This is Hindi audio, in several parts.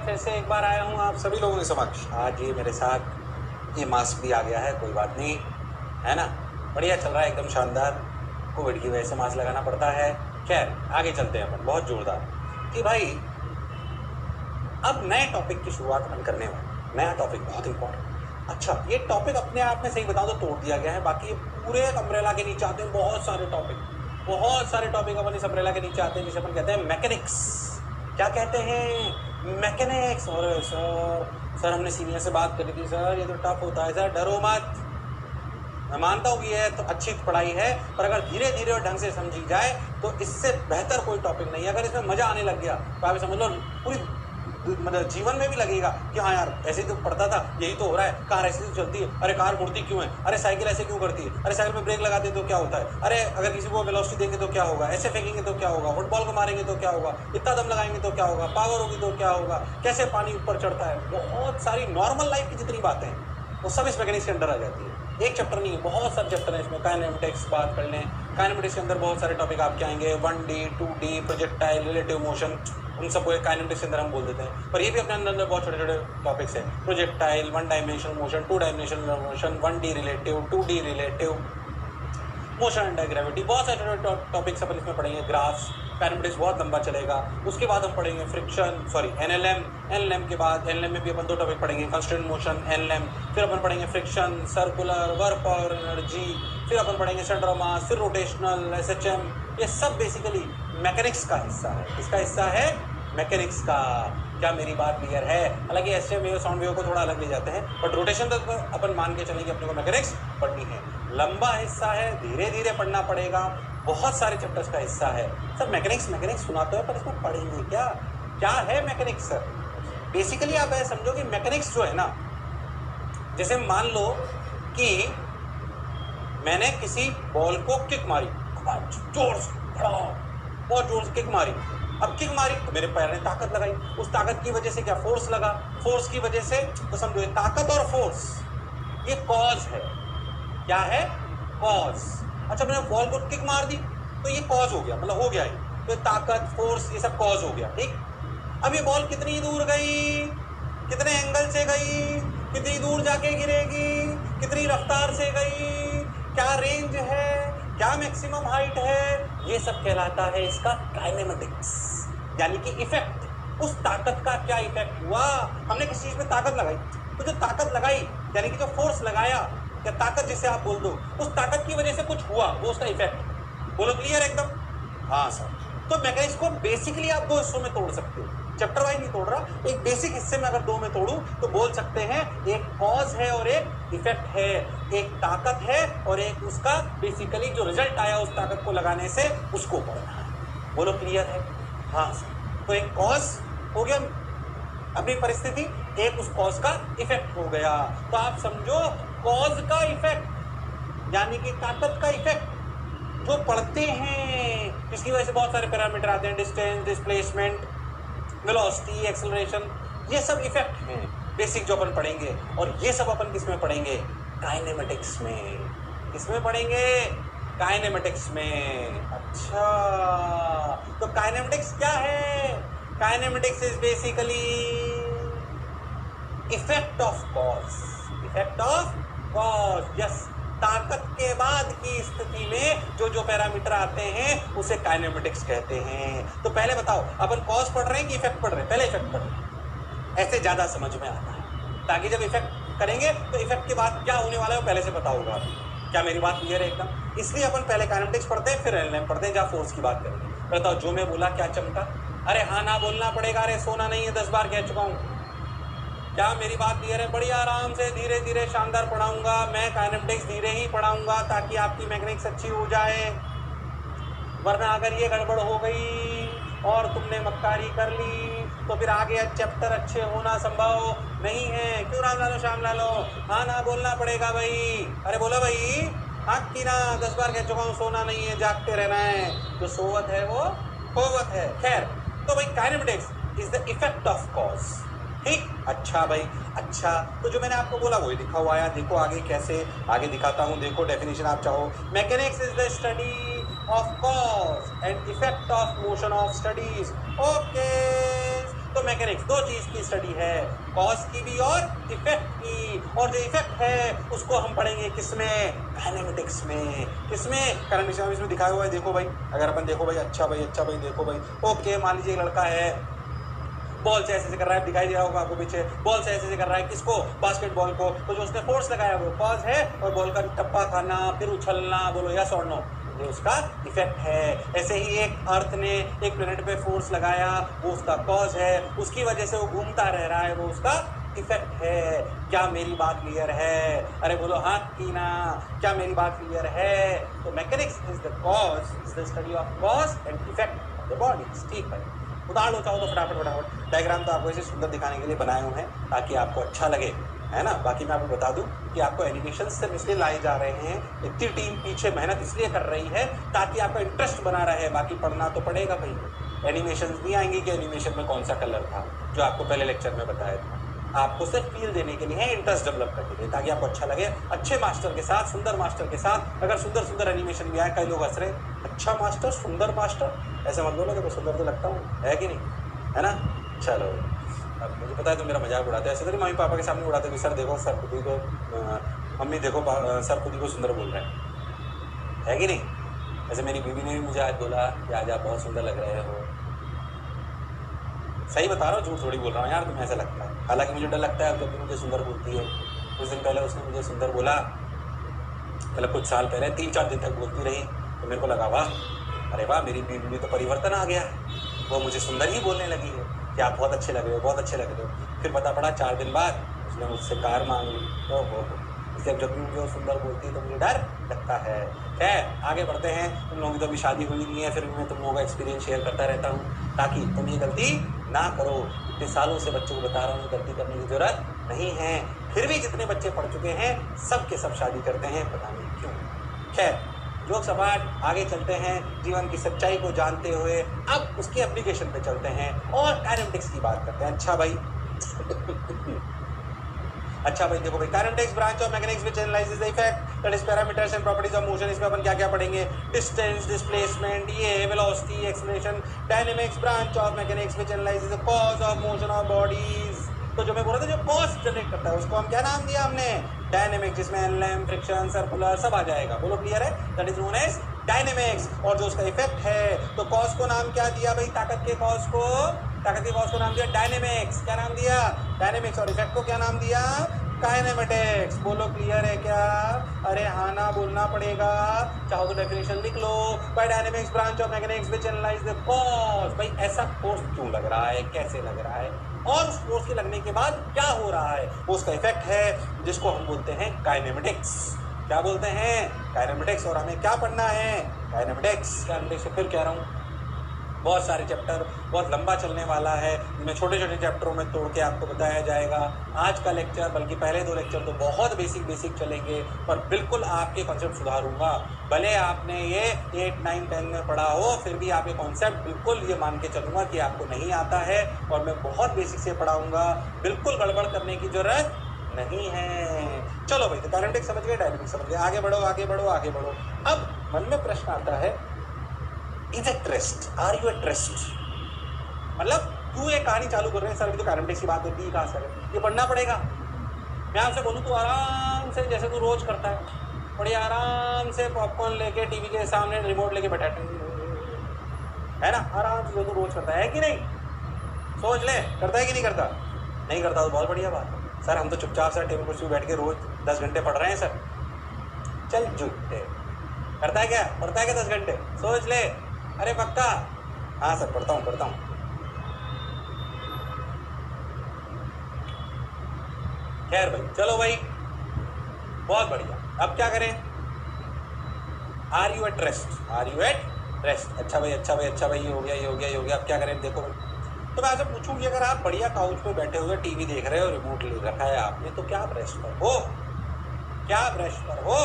फिर से एक बार आया हूँ आप सभी लोगों के समक्ष। आज ये मेरे साथ ये मास्क भी आ गया है, कोई बात नहीं, है ना, बढ़िया चल रहा है, एकदम शानदार। कोविड की वजह से मास्क लगाना पड़ता है। खैर आगे चलते हैं अपन, बहुत जोरदार कि भाई अब नए टॉपिक की शुरुआत अपन करने वाले। नया टॉपिक बहुत इंपॉर्टेंट। अच्छा, ये टॉपिक अपने आप में सही बताऊं तो तोड़ दिया गया है, बाकी ये पूरे अम्ब्रेला के नीचे आते हैं बहुत सारे टॉपिक अपन इस अम्ब्रेला के नीचे आते हैं, जिसे अपन कहते हैं मैकेनिक्स। क्या कहते हैं? मैकेनिक्स। और सर हमने सीनियर से बात करी थी, सर ये तो टफ होता है। सर डरो मत, मैं मानता हूँ कि ये तो अच्छी पढ़ाई है, पर अगर धीरे धीरे और ढंग से समझी जाए तो इससे बेहतर कोई टॉपिक नहीं है। अगर इसमें मजा आने लग गया तो आप समझ लो पूरी मतलब जीवन में भी लगेगा कि हाँ यार ऐसे तो पढ़ता था, यही तो हो रहा है। कार ऐसे तो चलती है, अरे कार मुड़ती क्यों है, अरे साइकिल ऐसे क्यों करती है, अरे साइकिल में ब्रेक लगाते तो क्या होता है, अरे अगर किसी को वेलोसिटी देंगे तो क्या होगा, ऐसे फेंकेंगे तो क्या होगा, फुटबॉल को मारेंगे तो क्या होगा, इतना दम लगाएंगे तो क्या होगा, पावर होगी तो क्या होगा, कैसे पानी ऊपर चढ़ता है। बहुत सारी नॉर्मल लाइफ की जितनी बातें हैं वो सब इस मैकेनिक्स के अंदर आ जाती है। एक चैप्टर नहीं है, बहुत सारे चैप्टर हैं इसमें। काइनेमेटिक्स बात कर लें, काइनेमेटिक्स के अंदर बहुत सारे टॉपिक आपके आएंगे, 1D 2D projectile, relative motion, उन सबको काइनेमेटिक्स के अंदर हम बोल देते हैं। पर ये भी अपने अंदर बहुत छोटे छोटे टॉपिक्स हैं। Projectile, 1 dimensional motion, 2 dimensional motion, 1D relative, 2D relative motion under gravity, बहुत सारे छोटे टॉपिक्स अपन इसमें पढ़ेंगे। ग्राफ्स, काइनेमेटिक्स बहुत लंबा चलेगा। उसके बाद हम पढ़ेंगे फ्रिक्शन, सॉरी एनएलएम के बाद एनएलएम में भी अपन 2 टॉपिक पढ़ेंगे, कंस्टेंट मोशन, एनएलएम, फिर अपन पढ़ेंगे फ्रिक्शन, सर्कुलर, वर्क और एनर्जी, फिर अपन पढ़ेंगे सेंटर ऑफ मास, फिर रोटेशनल, एसएचएम। ये सब बेसिकली मैकेनिक्स का हिस्सा है। इसका हिस्सा है मैकेनिक्स का। क्या मेरी बात क्लियर है? हालांकि एसएचएम वेव, साउंड वेव को थोड़ा अलग ले जाते हैं, बट रोटेशन तक तो अपन मान के चलेंगे अपने को मैकेनिक्स पढ़नी है। लंबा हिस्सा है, धीरे धीरे पढ़ना पड़ेगा, बहुत सारे चैप्टर्स का हिस्सा है। सर मैकेनिक्स सुनाते हो, पर इसमें पढ़ेंगे क्या? क्या है मैकेनिक्स सर? बेसिकली आप ऐसा समझो कि मैकेनिक्स जो है ना, जैसे मान लो कि मैंने किसी बॉल को किक मारी, जोर से, बहुत जोर से किक मारी। अब किक मारी तो मेरे पैर ने ताकत लगाई, उस ताकत की वजह से क्या फोर्स लगा, फोर्स की वजह से, तो समझो ताकत और फोर्स ये कॉज है। क्या है? कॉज। अच्छा, मैंने बॉल को किक मार दी तो ये कॉज हो गया, मतलब हो गया ये, तो ताकत, फोर्स, ये सब कॉज हो गया, ठीक। अब ये बॉल कितनी दूर गई, कितने एंगल से गई, कितनी दूर जाके गिरेगी, कितनी रफ्तार से गई, क्या रेंज है, क्या मैक्सिमम हाइट है, ये सब कहलाता है इसका काइनेमेटिक्स, यानी कि इफेक्ट। उस ताकत का क्या इफेक्ट हुआ, हमने किसी चीज में ताकत लगाई, तो जो ताकत लगाई यानी कि जो फोर्स लगाया या ताकत जिसे आप बोल दो, उस ताकत की वजह से कुछ हुआ, वो उसका इफेक्ट। बोलो क्लियर एकदम? हाँ सर। तो मैकेनिक्स को बेसिकली आप 2 हिस्सों में तोड़ सकते हो, चैप्टर वाइज नहीं तोड़ रहा, एक बेसिक हिस्से में अगर 2 में तोड़ूं तो बोल सकते हैं एक कॉज है और एक इफेक्ट है, एक ताकत है और एक उसका बेसिकली जो रिजल्ट आया उस ताकत को लगाने से उसको पढ़ना है। बोलो क्लियर है? हाँ सर। तो एक कॉज हो गया अपनी परिस्थिति, एक उस कॉज का इफेक्ट हो गया। तो आप समझो कॉज का इफेक्ट यानी कि ताकत का इफेक्ट जो पढ़ते हैं, इसकी वजह से बहुत सारे पैरामीटर आते हैं, डिस्टेंस, डिस्प्लेसमेंट, वेलोसिटी, एक्सेलरेशन, ये सब इफेक्ट हैं बेसिक जो अपन पढ़ेंगे। और ये सब अपन किस में पढ़ेंगे? काइनेमेटिक्स में। किसमें पढ़ेंगे? काइनेमेटिक्स में। अच्छा, तो काइनेमेटिक्स क्या है? Kinematics is basically effect of cause. Effect of cause, yes. ताकत के बाद की स्थिति में जो जो पैरामीटर आते हैं उसे काइनेमेटिक्स कहते हैं। तो पहले बताओ अपन कॉज पढ़ रहे हैं कि इफेक्ट पढ़ रहे हैं? पहले इफेक्ट पढ़ रहे हैं, ऐसे ज्यादा समझ में आता है, ताकि जब इफेक्ट करेंगे तो इफेक्ट के बाद क्या होने वाला है वो पहले से पता होगा। क्या मेरी बात क्लियर है एकदम? इसलिए अपन पहले काइनेमेटिक्स पढ़ते हैं, फिर एनएलएम पढ़ते हैं, जहाँ फोर्स की बात करेंगे। बताओ जो मैं बोला क्या चमका? अरे हाँ ना बोलना पड़ेगा, अरे सोना नहीं है, 10 बार कह चुका हूँ। क्या मेरी बात क्लियर है? बढ़िया आराम से धीरे धीरे शानदार पढ़ाऊंगा मैं, काइनेमेटिक्स धीरे ही पढ़ाऊंगा ताकि आपकी मैकेनिक्स अच्छी हो जाए। वरना अगर ये गड़बड़ हो गई और तुमने मक्कारी कर ली तो फिर आगे चैप्टर अच्छे होना संभव नहीं है। क्यों राम लालो श्याम लालो? हाँ ना बोलना पड़ेगा भाई। अरे बोलो भाई, आँख की ना 10 बार कह चुका हूँ, सोना नहीं है, जागते रहना है। जो सोवत है वो होवत है। खैर, तो भाई kinematics is the effect of cause, ठीक। अच्छा भाई, अच्छा तो जो मैंने आपको बोला वही लिखा हुआ है, देखो आगे कैसे आगे दिखाता हूँ। देखो डेफिनेशन आप चाहो, mechanics is the study of cause and effect of motion of studies. Okay, तो मैकेनिक्स दो चीज की स्टडी है, कॉज की भी और इफेक्ट की। और जो इफेक्ट है उसको हम पढ़ेंगे किसमें, काइनेमेटिक्स में। किसमें, करंट इसमें दिखाया हुआ है, देखो भाई, अगर अपन देखो भाई, अच्छा भाई, अच्छा भाई, देखो भाई, ओके मान लीजिए लड़का है, बॉल से ऐसे कर रहा है, दिखाई दे रहा होगा आपको पीछे, बॉल से ऐसे कर रहा है, किसको, बास्केटबॉल को, तो जो उसने फोर्स लगाया वो कॉज है, और बॉल का टप्पा खाना, फिर उछलना, बोलो यस और नो, ये उसका इफेक्ट है। ऐसे ही एक अर्थ ने एक प्लेनेट पे फोर्स लगाया, वो उसका कॉज है, उसकी वजह से वो घूमता रह रहा है, वो उसका इफेक्ट है। क्या मेरी बात क्लियर है? अरे बोलो हाँ की ना, क्या मेरी बात क्लियर है? तो mechanics is the cause, is the study of cause and effect of the body. ठीक है, उदाहरण चाहो तो फटाफट डायग्राम तो आपको ऐसे सुंदर दिखाने के लिए बनाए हुए हैं ताकि आपको अच्छा लगे, है ना। बाकी मैं आपको बता दूं कि आपको एनिमेशन सिर्फ इसलिए लाए जा रहे हैं, इतनी टीम पीछे मेहनत इसलिए कर रही है ताकि आपका इंटरेस्ट बना रहे। बाकी पढ़ना तो पड़ेगा भाई, एनिमेशन नहीं आएंगे कि एनिमेशन में कौन सा कलर था जो आपको पहले लेक्चर में बताया था। आपको सिर्फ फील देने के लिए है, इंटरेस्ट डेवलप करने के लिए, ताकि आपको अच्छा लगे। अच्छे मास्टर के साथ, सुंदर मास्टर के साथ, अगर सुंदर सुंदर एनिमेशन भी आए, कई लोग हंस रहे, अच्छा मास्टर, सुंदर मास्टर, ऐसे मत बोलो कि मैं सुंदर तो लगता हूँ, है कि नहीं, है ना। चलो, अब मुझे पता है तो मेरा मजाक उड़ाते हैं, ऐसे तो नहीं मम्मी पापा के सामने उड़ाते कि सर देखो, सर खुद ही को, मम्मी देखो सर खुद ही को सुंदर बोल रहे हैं, है कि नहीं। ऐसे मेरी बीवी ने भी मुझे आज बोला कि आज आप बहुत सुंदर लग रहे हो। सही बता रहा हूँ, झूठ थोड़ी बोल रहा हूँ यार, तुम्हें ऐसा लगता है। हालांकि मुझे डर लगता है जब भी मुझे सुंदर बोलती है। कुछ दिन पहले उसने मुझे सुंदर बोला, मतलब कुछ साल पहले 3-4 दिन तक बोलती रही, तो मेरे को लगा वाह, अरे वाह, मेरी बीवी में तो परिवर्तन आ गया है, वो मुझे सुंदर ही बोलने लगी है कि आप बहुत अच्छे लग रहे हो, बहुत अच्छे लग रहे हो। फिर पता पड़ा 4 दिन बाद उसने मुझसे कार मांग ली। तो इसलिए जब भी मुझे सुंदर बोलती है तो मुझे डर लगता है। खैर आगे बढ़ते हैं, तुम लोगों की तो अभी शादी हुई नहीं है, फिर भी मैं तुम लोगों का एक्सपीरियंस शेयर करता रहता हूँ ताकि तुम ये गलती ना करो। इतने सालों से बच्चों को बता रहा हूँ गलती करने की जरूरत नहीं है, फिर भी जितने बच्चे पढ़ चुके हैं सब के सब शादी करते हैं, पता नहीं क्यों। खैर जोक सपाट, आगे चलते हैं, जीवन की सच्चाई को जानते हुए अब उसके एप्लीकेशन पे चलते हैं और काइनेमेटिक्स की बात करते हैं। अच्छा भाई अच्छा भाई देखो भाई, kinematics branch of mechanics which analyses the effect that is parameters and properties of motion. इसमें अपन क्या क्या पढ़ेंगे, डिस्टेंस, डिस्प्लेसमेंट, ये velocity, acceleration. Dynamics branch of mechanics which analyses the cause of motion of bodies. तो जो मैं बोल रहा था, जो कॉज जनरेट करता है उसको हम क्या नाम दिया हमने, डायनेमिक्स, जिसमें एनलेम, फ्रिक्शन, सर्कुलर सब आ जाएगा। बोलो क्लियर है, that is known as dynamics. और जो उसका इफेक्ट है, तो कॉज को नाम क्या दिया भाई, ताकत के कॉज को, ताकत के कॉज को नाम दिया डायनेमिक्स। क्या नाम दिया, डायनेमिक्स। और इफेक्ट को क्या नाम दिया, काइनेमेटिक्स। बोलो क्लियर है क्या, अरे हाँ ना बोलना पड़ेगा, चाहो तो डेफिनेशन लिख लो। By dynamics branch of mechanics which analyse the cause. भाई ऐसा फोर्स क्यों लग रहा है, कैसे लग रहा है, और उस फोर्स के लगने के बाद क्या हो रहा है, वो उसका इफेक्ट है, जिसको हम बोलते हैं काइनेमेटिक्स। क्या बोलते हैं, काइनेमेटिक्स। और हमें क्या पढ़ना है, काइनेमेटिक्स। काइनेमेटिक्स फिर कह रहा हूँ, बहुत सारे चैप्टर, बहुत लंबा चलने वाला है, जिनमें छोटे छोटे चैप्टरों में तोड़ के आपको बताया जाएगा। आज का लेक्चर, बल्कि पहले 2 लेक्चर तो बहुत बेसिक चलेंगे, पर बिल्कुल आपके कॉन्सेप्ट सुधारूंगा। भले आपने ये 8, 9, 10 में पढ़ा हो, फिर भी आपके कॉन्सेप्ट बिल्कुल ये मान के चलूंगा कि आपको नहीं आता है, और मैं बहुत बेसिक से पढ़ाऊंगा, बिल्कुल गड़बड़ करने की जरूरत नहीं है। चलो भाई, तो काइनेमेटिक्स समझ गए, डायनेमिक्स समझ गए, आगे बढ़ो आगे बढ़ो आगे बढ़ो। अब मन में प्रश्न आता है, is at rest, are you at rest. मतलब तू ये कहानी चालू कर रहे हैं, सर अभी तो काइनेमेटिक्स की बात होती है, कहाँ सर ये पढ़ना पड़ेगा। मैं आपसे बोलूँ तू आराम से, जैसे तू रोज करता है, बड़ी आराम से पॉपकॉर्न लेके टीवी के सामने रिमोट लेके बैठा है ना, आराम से जो तू रोज करता है कि नहीं, सोच ले, करता है कि नहीं करता, नहीं करता तो बहुत बढ़िया बात है। सर हम तो चुपचाप सर टेबल कुर्सी बैठ के रोज 10 घंटे पढ़ रहे हैं सर। चल झूठे, करता है क्या, पढ़ता है क्या 10 घंटे, सोच ले। अरे पक्का, हाँ सर पढ़ता हूँ पढ़ता हूँ। खैर भाई, चलो भाई, बहुत बढ़िया। अब क्या करें, are you at rest, are you at rest. अच्छा भाई अच्छा भाई अच्छा भाई, ये हो गया ये हो गया ये हो गया। अब क्या करें, देखो भाई, तो मैं आपसे पूछूं कि अगर आप बढ़िया काउच पे बैठे हुए टीवी देख रहे हो, रिमोट ले रखा है आपने, तो क्या आप रेस्ट पर हो, क्या आप रेस्ट पर हो,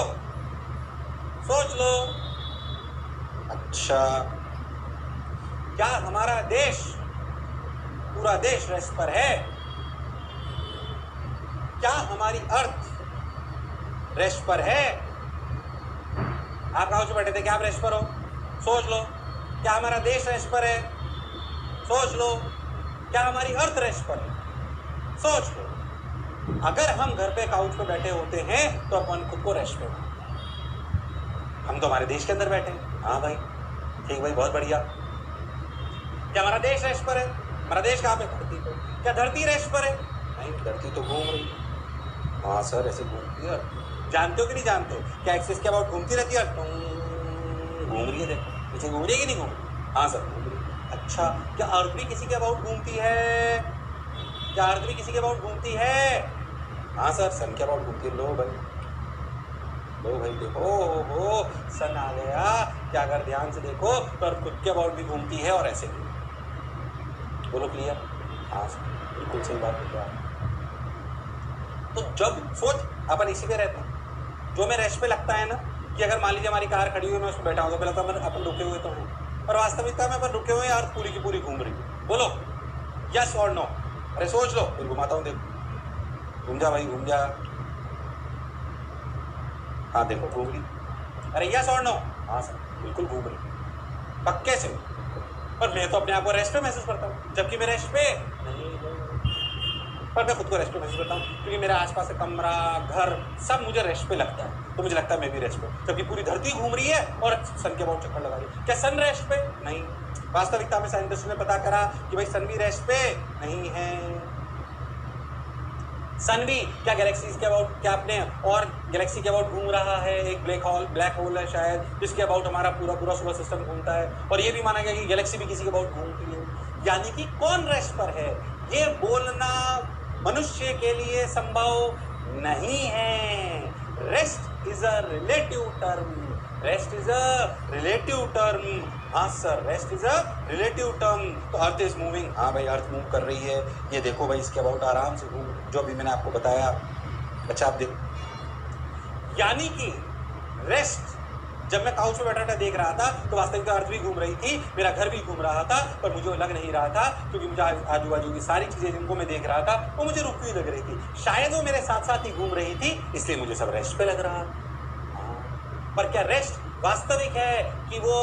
सोच लो। अच्छा, क्या हमारा देश, पूरा देश रेस्ट पर है, क्या हमारी अर्थ रेस्ट पर है। आप काउच पे बैठे थे, क्या आप रेस्ट पर हो, सोच लो। क्या हमारा देश रेस्ट पर है, सोच लो। क्या हमारी अर्थ रेस्ट पर है? सोच लो, अगर हम घर पे काउच पे बैठे होते हैं तो अपन खुद को रेस्ट पे मानते हैं। हम तो हमारे देश के अंदर बैठे हैं। हाँ भाई, ठीक भाई, बहुत बढ़िया। क्या हमारा देश रेस्ट पर है? हमारा देश कहाँ पे? धरती पे। क्या धरती रेस्ट पर है? नहीं, धरती तो घूम रही है। हाँ सर, ऐसे घूमती है। जानते हो कि नहीं जानते? क्या एक्सिस के अबाउट घूमती रहती है? घूम रही है, देखो पीछे घूम रही है कि नहीं घूम रही? हाँ सर, घूम रही है। अच्छा, क्या अर्थ भी किसी के अबाउट घूमती है? क्या अर्थ भी किसी के अबाउट घूमती है? हाँ सर, सन के अबाउट घूमती है। लो भाई देखो, हो सन आ गया। क्या अगर ध्यान से देखो तो अर्थ खुद के अबाउट भी घूमती है और ऐसे भी। बोलो क्लियर? हाँ सर, बिल्कुल सही बात है। तो जब सोच, अपन इसी पे रहते हैं। जो मैं रेस्ट पे लगता है ना, कि अगर मान लीजिए हमारी कार खड़ी हुई, मैं उसमें बैठा हूँ तो पहले तो अपन रुके हुए तो हैं, और वास्तविकता में अपन रुके हुए हैं, अर्थ पूरी की पूरी घूम रही है। बोलो यस और नो? अरे सोच लो, फिर घुमाता हूँ, देखो, घूम जा भाई, घूम जा। हाँ देखो, घूम रही। अरे यस और नो? हाँ सर, बिल्कुल घूम रही, पक्के से। पर मैं तो अपने आप को रेस्ट पे महसूस करता हूँ, जबकि मैं रेस्ट पे नहीं हूँ। पर मैं खुद को रेस्ट पे महसूस करता हूँ, क्योंकि मेरे आसपास का कमरा, घर, सब मुझे रेस्ट पे लगता है। तो मुझे लगता है मैं भी रेस्ट पे, जबकि पूरी धरती घूम रही है और सन के बहुत चक्कर लगा रही है। क्या सन रेस्ट पे? नहीं। वास्तविकता में साइंटिस्ट ने पता करा कि भाई सन भी रेस्ट पे नहीं है। सन भी क्या गैलेक्सीज के अबाउट, क्या अपने और गैलेक्सी के अबाउट घूम रहा है। एक ब्लैक होल है शायद, जिसके अबाउट हमारा पूरा सोलर सिस्टम घूमता है। और ये भी माना गया कि गैलेक्सी भी किसी के अबाउट घूमती है। यानी कि कौन रेस्ट पर है, ये बोलना मनुष्य के लिए संभव नहीं है। Rest is a relative term. Rest is a relative term. हाँ sir, rest is a relative term. तो अर्थ इज मूविंग। हाँ भाई, अर्थ मूव कर रही है। ये देखो भाई, इसके अबाउट आराम से घूम, जो अभी मैंने आपको बताया। अच्छा, आप देखो, यानी कि रेस्ट, जब मैं काउच पे बैठा था देख रहा था तो वास्तविक अर्थ भी घूम रही थी, मेरा घर भी घूम रहा था, पर मुझे लग नहीं रहा था, क्योंकि मुझे आजू बाजू की सारी चीजें जिनको मैं देख रहा था वो मुझे रुकी हुई लग रही थी। शायद वो मेरे साथ साथ ही घूम रही थी, इसलिए मुझे सब रेस्ट पे लग रहा। पर क्या रेस्ट वास्तविक है कि वो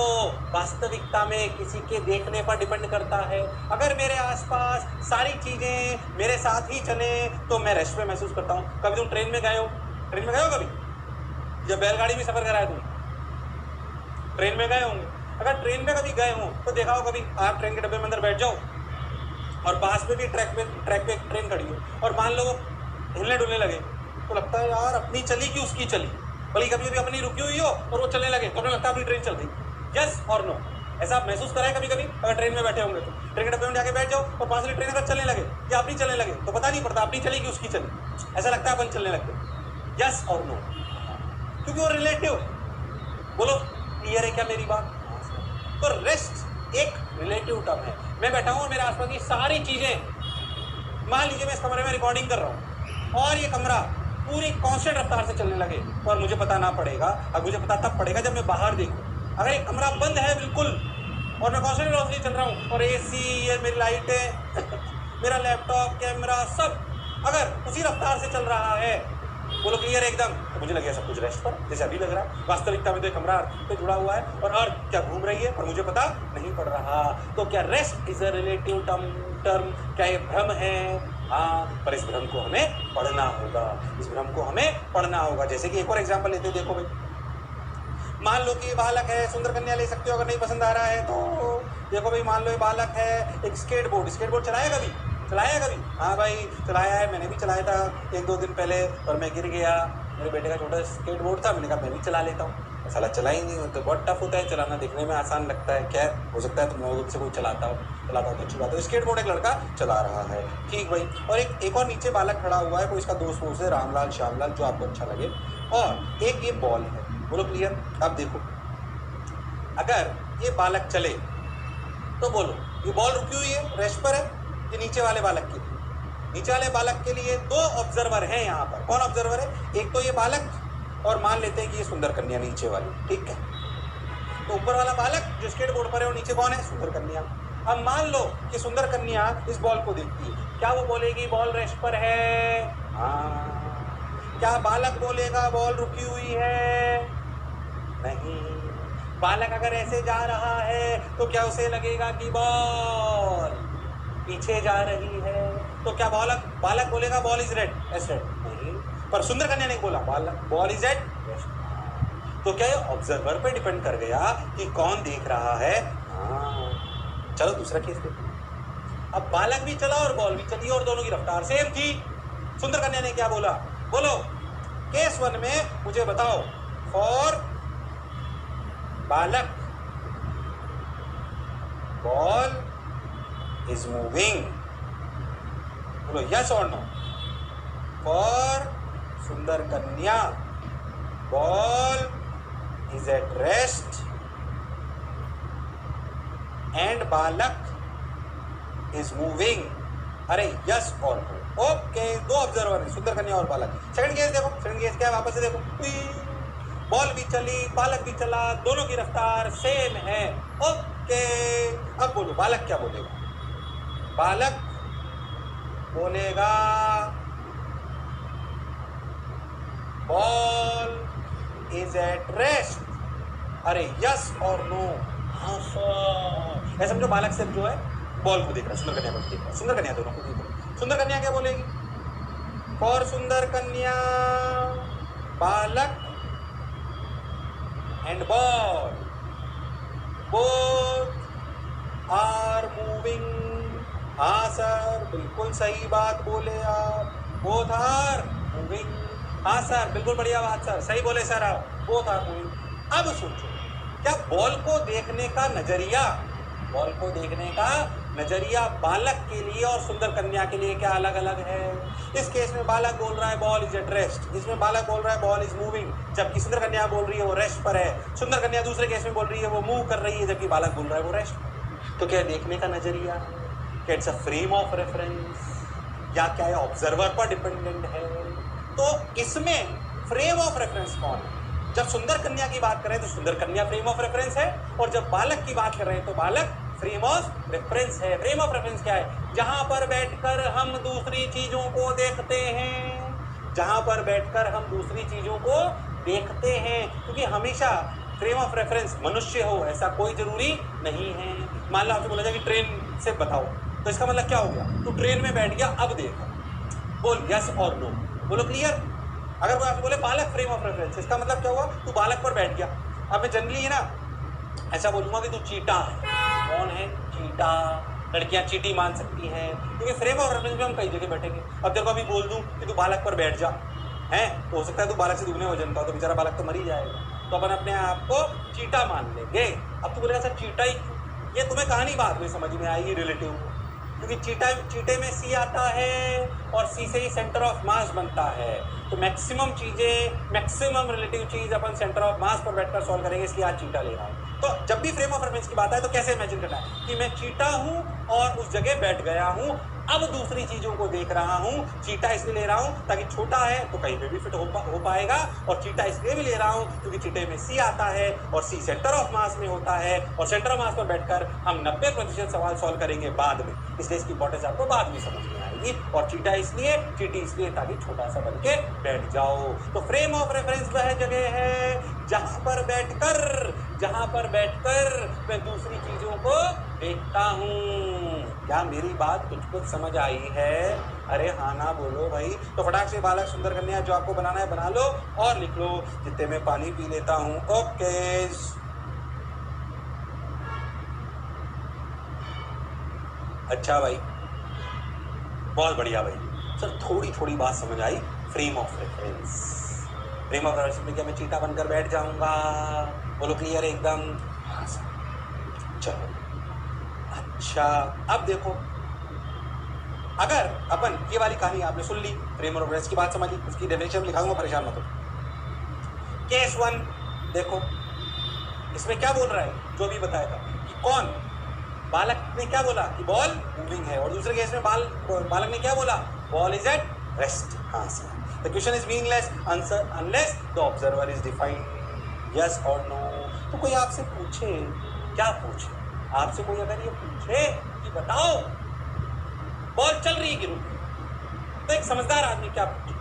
वास्तविकता में किसी के देखने पर डिपेंड करता है? अगर मेरे आसपास सारी चीजें मेरे साथ ही चले तो मैं रेस्ट पे महसूस करता हूँ। कभी तुम ट्रेन में गए हो? ट्रेन में गए हो कभी? जब बैलगाड़ी में सफर करा है तुम, ट्रेन में गए होंगे। अगर ट्रेन में कभी गए हो तो देखा हो कभी, आप ट्रेन के डब्बे में अंदर बैठ जाओ और पास में भी ट्रैक पे ट्रेन खड़ी हो, और मान लो हिलने डुलने लगे, तो लगता है यार अपनी चली कि उसकी चली। बल्कि कभी कभी अपनी रुकी हुई हो और वो चलने लगे तो अपने लगता है अपनी ट्रेन चल गई। यस और नो? ऐसा आप महसूस करा है कभी कभी? अगर ट्रेन में बैठे होंगे तो ट्रेन के डब्बे में जाके बैठ जाओ और पास वाली ट्रेन अगर चलने लगे या अपनी चलने लगे तो पता नहीं पड़ता अपनी चली कि उसकी चली। ऐसा लगता है अपन चलने लगते। यस और नो? क्योंकि वो रिलेटिव है। बोलो क्लियर है क्या मेरी बात? तो रेस्ट एक रिलेटिव टर्म है। मैं बैठा हूँ और मेरे आसपास की सारी चीजें, मान लीजिए मैं इस कमरे में रिकॉर्डिंग कर रहा हूँ और ये कमरा पूरी कांस्टेंट रफ्तार से चलने लगे, और मुझे पता ना पड़ेगा। अब मुझे पता तब पड़ेगा जब मैं बाहर देखूँ। अगर एक कमरा बंद है बिल्कुल और मैं कांस्टेंट रोशनी चल रहा हूँ और एसी, ये मेरी लाइटें मेरा लैपटॉप, कैमरा, सब अगर उसी रफ्तार से चल रहा है, बोलो क्लियर एकदम, तो मुझे लगे सब कुछ रेस्ट पर, जैसे अभी लग रहा है। वास्तविकता में तो कमरा अर्थ पे जुड़ा हुआ है और अर्थ क्या घूम रही है और मुझे पता नहीं पड़ रहा। तो क्या rest is a relative term? क्या ये भ्रम है? हाँ, पर इस भ्रम को हमें पढ़ना होगा। इस भ्रम को हमें पढ़ना होगा। जैसे कि एक और एग्जाम्पल लेते, देखो भाई, मान लो कि ये बालक है, सुंदर कन्या ले सकते हो अगर नहीं पसंद आ रहा है तो। देखो भाई, मान लो ये बालक है, एक स्केट बोर्ड चलाया कभी? चलाया कभी? हाँ भाई, चलाया है, मैंने भी चलाया था 1-2 दिन पहले, और मैं गिर गया। मेरे बेटे का छोटा स्केट बोर्ड था, मैंने कहा मैं भी चला लेता हूँ। साला चला ही नहीं, तो बहुत टफ होता है चलाना, दिखने में आसान लगता है। क्या हो सकता है तुम लोगों से कोई चलाता हो तो अच्छी बात है। स्केट बोर्ड एक लड़का चला रहा है, ठीक भाई, और एक और नीचे बालक खड़ा हुआ है, कोई इसका दोस्त है, रामलाल, श्यामलाल, जो आपको अच्छा लगे, और एक ये बॉल है। बोलो क्लियर? अब देखो, अगर ये बालक चले तो बोलो ये बॉल रुकी हुई है, रेस्ट पर है। ये नीचे वाले बालक के लिए 2 ऑब्जर्वर हैं यहाँ पर। कौन ऑब्जर्वर है? एक तो ये बालक, और मान लेते हैं कि ये सुंदर कन्या नीचे वाली, ठीक है। तो ऊपर वाला बालक जो स्केट बोर्ड पर है, और नीचे कौन है? सुंदर कन्या। अब मान लो कि सुंदर कन्या इस बॉल को देखती है, क्या वो बोलेगी बॉल रेस्ट पर है? हाँ। क्या बालक बोलेगा बॉल रुकी हुई है? नहीं। बालक अगर ऐसे जा रहा है तो क्या उसे लगेगा कि बॉल पीछे जा रही है, तो क्या बालक बालक बोलेगा ball is red, S read नहीं, पर सुंदर कन्या ने बोला बॉल इज एट वेस्ट। तो क्या ये ऑब्जर्वर पे डिपेंड कर गया कि कौन देख रहा है। हाँ, चलो दूसरा केस देखो। अब बालक भी चला और बॉल भी चली और दोनों की रफ्तार सेम थी। सुंदर कन्या ने क्या बोला, बोलो केस 1 में मुझे बताओ, फॉर बालक बॉल इज मूविंग, बोलो यस और नो। फॉर सुंदर कन्या ball is at rest and बालक इज मूविंग। अरे यस और नो, ओके, दो ऑब्जर्वर है, सुंदर कन्या और बालक। सेकंड केस देखो, सेकंड केस क्या है, वापस से देखो, बॉल भी चली बालक भी चला, दोनों की रफ्तार सेम है, ओके। अब बोलो बालक क्या बोलेगा, बालक बोलेगा बॉल इज एट रेस्ट। अरे यस और नो, हाँ सर। ऐसा समझो बालक सिर्फ जो है बॉल को देख रहा है, सुंदर कन्या को देख रहा है, सुंदर कन्या दोनों को देख रहा है। सुंदर कन्या क्या बोलेगी, फॉर सुंदर कन्या बालक and ball both are moving. हाँ सर, बिल्कुल सही बात बोले आप, बोथ आर मूविंग। हाँ सर, बिल्कुल बढ़िया बात सर, सही बोले सर आप, बोथ आर मूविंग। अब सोचो, क्या बॉल को देखने का नजरिया, बॉल को देखने का नजरिया बालक के लिए और सुंदर कन्या के लिए क्या अलग अलग है। इस केस में बालक बोल रहा है बॉल इज एट रेस्ट, इसमें बालक बोल रहा है बॉल इज मूविंग, जबकि सुंदर कन्या बोल रही है वो रेस्ट पर है। सुंदर कन्या दूसरे केस में बोल रही है वो मूव कर रही है, जबकि बालक बोल रहा है वो रेस्ट। तो क्या देखने का नजरिया, क्या it's a frame of reference, या क्या ये ऑब्जर्वर पर डिपेंडेंट है। तो इसमें फ्रेम ऑफ रेफरेंस कौन है, जब सुंदर कन्या की बात करें तो सुंदर कन्या फ्रेम ऑफ रेफरेंस है, और जब बालक की बात कर रहे हैं तो बालक फ्रेम ऑफ रेफरेंस है। फ्रेम ऑफ रेफरेंस क्या है, जहां पर बैठकर हम दूसरी चीजों को देखते हैं, जहां पर बैठकर हम दूसरी चीजों को देखते हैं, क्योंकि हमेशा फ्रेम ऑफ रेफरेंस मनुष्य हो ऐसा कोई जरूरी नहीं है। मान लो आपसे बोला जाए कि ट्रेन से बताओ, तो इसका मतलब क्या हो गया, तू ट्रेन में बैठ गया, अब देखो, बोल यस और नो, बोलो क्लियर। अगर कोई आपसे बोले बालक फ्रेम ऑफ रेफरेंस, इसका मतलब क्या हुआ, तू बालक पर बैठ गया। अब मैं जनरली है ना ऐसा बोलूंगा कि तू चीटा है। कौन है, चीटा। लड़कियां चीटी मान सकती हैं, क्योंकि फ्रेम ऑफ रेफरेंस में हम कई जगह बैठेंगे। अब तेरे को अभी बोल दूं कि तू बालक पर बैठ जा, हैं, तो हो सकता है तू बालक से दुगने वजन का हो, तो बेचारा बालक तो मर ही जाएगा, तो अपन अपने आप को चीटा मान लेंगे। अब तू बोलेगा सर चीटा ही, ये तुम्हें कहानी बाद में समझ में आएगी रिलेटिव, क्योंकि चीटे में सी आता है और सी से ही सेंटर ऑफ मास बनता है। तो मैक्सिमम चीजें, मैक्सिमम रिलेटिव चीज अपन सेंटर ऑफ मास पर बैठकर सॉल्व करेंगे, इसलिए आज चीटा ले रहा हूँ। तो जब भी फ्रेम ऑफ रेफरेंस की बात आए तो कैसे इमेजिन करना है कि मैं चीटा हूँ और उस जगह बैठ गया हूँ, अब दूसरी चीजों को देख रहा हूँ। चीटा इसलिए ले रहा हूँ ताकि छोटा है तो कहीं पे भी फिट हो पाएगा, और चीटा इसलिए भी ले रहा हूँ क्योंकि चीटे में सी आता है और सी सेंटर ऑफ मास में होता है, और सेंटर ऑफ मास पर बैठकर हम 90% सवाल सॉल्व करेंगे बाद में, इसलिए इसकी इंपॉर्टेंस आपको बाद में समझ में आएगी। और चीटा इसलिए, चीटी इसलिए ताकि छोटा सा बन के बैठ जाओ। तो फ्रेम ऑफ रेफरेंस वह जगह है जहां पर बैठकर मैं दूसरी चीजों को देखता हूँ। क्या मेरी बात कुछ समझ आई है? अरे हाँ ना बोलो भाई। तो फटाक से बालक सुंदर कन्या जो आपको बनाना है बना लो और लिख लो, जितने में पानी पी लेता हूँ। ओके, अच्छा भाई, बहुत बढ़िया भाई। सर थोड़ी थोड़ी बात समझ आई। Frame of reference, frame of reference में क्या मैं चीटा बनकर बैठ जाऊंगा? बोलो क्लियर एकदम? हाँ सर, चलो अच्छा। अब देखो, अगर अपन ये वाली कहानी आपने सुन ली, फ्रेम ऑफ रेफरेंस की बात समझ ली, उसकी डेफिनेशन लिखाऊंगा, परेशान मत हो। केस 1 देखो, इसमें क्या बोल रहा है जो भी बताया था कि कौन, बालक ने क्या बोला कि बॉल मूविंग है, और दूसरे केस में बालक ने क्या बोला, बॉल इज एट रेस्ट। हाँ sir, the question is meaningless unless the observer is defined yes और नो। तो कोई आपसे पूछे, क्या पूछे आपसे, कोई अगर ये पूछे कि बताओ बॉल चल रही है कि रुक, तो एक समझदार आदमी क्या पूछे,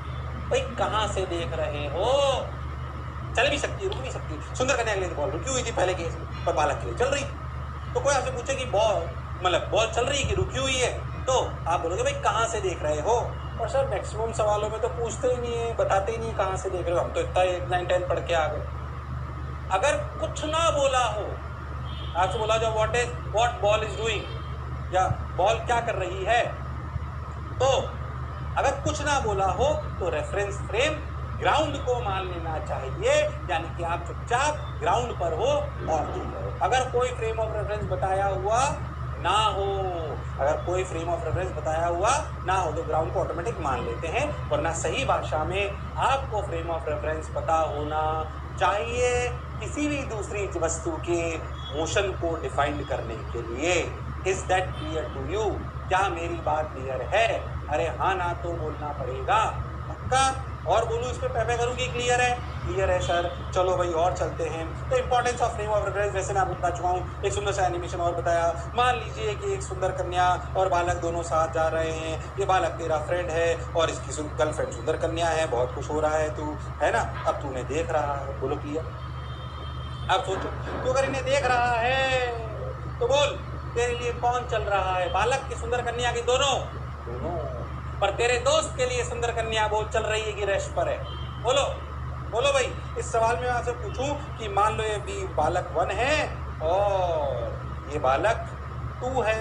भाई कहाँ से देख रहे हो? चल भी सकती है, रुक भी सकती है। सुंदर कन्या के लिए बॉल रुकी हुई थी पहले केस में, पर बालक के लिए चल रही थी। तो कोई आपसे पूछे कि बॉल चल रही है कि रुकी हुई है, तो आप बोलोगे भाई कहाँ से देख रहे हो, और सर मैक्सिमम सवालों में तो पूछते ही नहीं है, बताते ही नहीं कहाँ से देख रहे हो, हम तो इतना 8, 9, 10 पढ़ के आ गए। अगर कुछ ना बोला हो, आपसे बोला जाओ व्हाट बॉल इज डूइंग, या बॉल क्या कर रही है, तो अगर कुछ ना बोला हो तो रेफरेंस फ्रेम ग्राउंड को मान लेना चाहिए, यानी कि आप चुपचाप ग्राउंड पर हो और देख रहे हो। अगर कोई फ्रेम ऑफ रेफरेंस बताया हुआ ना हो, अगर कोई फ्रेम ऑफ रेफरेंस बताया हुआ ना हो तो ग्राउंड को ऑटोमेटिक मान लेते हैं, वरना सही भाषा में आपको फ्रेम ऑफ रेफरेंस पता होना चाहिए किसी भी दूसरी वस्तु के मोशन को डिफाइन करने के लिए। Is that clear to you? क्या मेरी बात क्लियर है? अरे हाँ ना तो बोलना पड़ेगा, पक्का। और बोलूँ इस पर पैपे करूँ कि क्लियर है? क्लियर है सर। चलो भाई और चलते हैं। तो importance of frame of reference वैसे मैं आपको बता चुका हूँ, एक सुंदर सा एनिमेशन और बताया। मान लीजिए कि एक सुंदर कन्या और बालक दोनों साथ जा रहे हैं, ये बालक तेरा फ्रेंड है और इसकी गर्लफ्रेंड सुंदर कन्या है, बहुत खुश हो रहा है तू, है ना। अब तू उन्हें देख रहा है, बोलो क्लियर। अब सोचो तू अगर इन्हें देख रहा है तो बोल तेरे लिए कौन चल रहा है, बालक की सुंदर कन्या की, दोनों? पर तेरे दोस्त के लिए सुंदर कन्या बोल चल रही है कि रेस्ट पर है? बोलो बोलो भाई। इस सवाल में आपसे पूछूं कि मान लो ये भी बालक 1 है और ये बालक 2 है,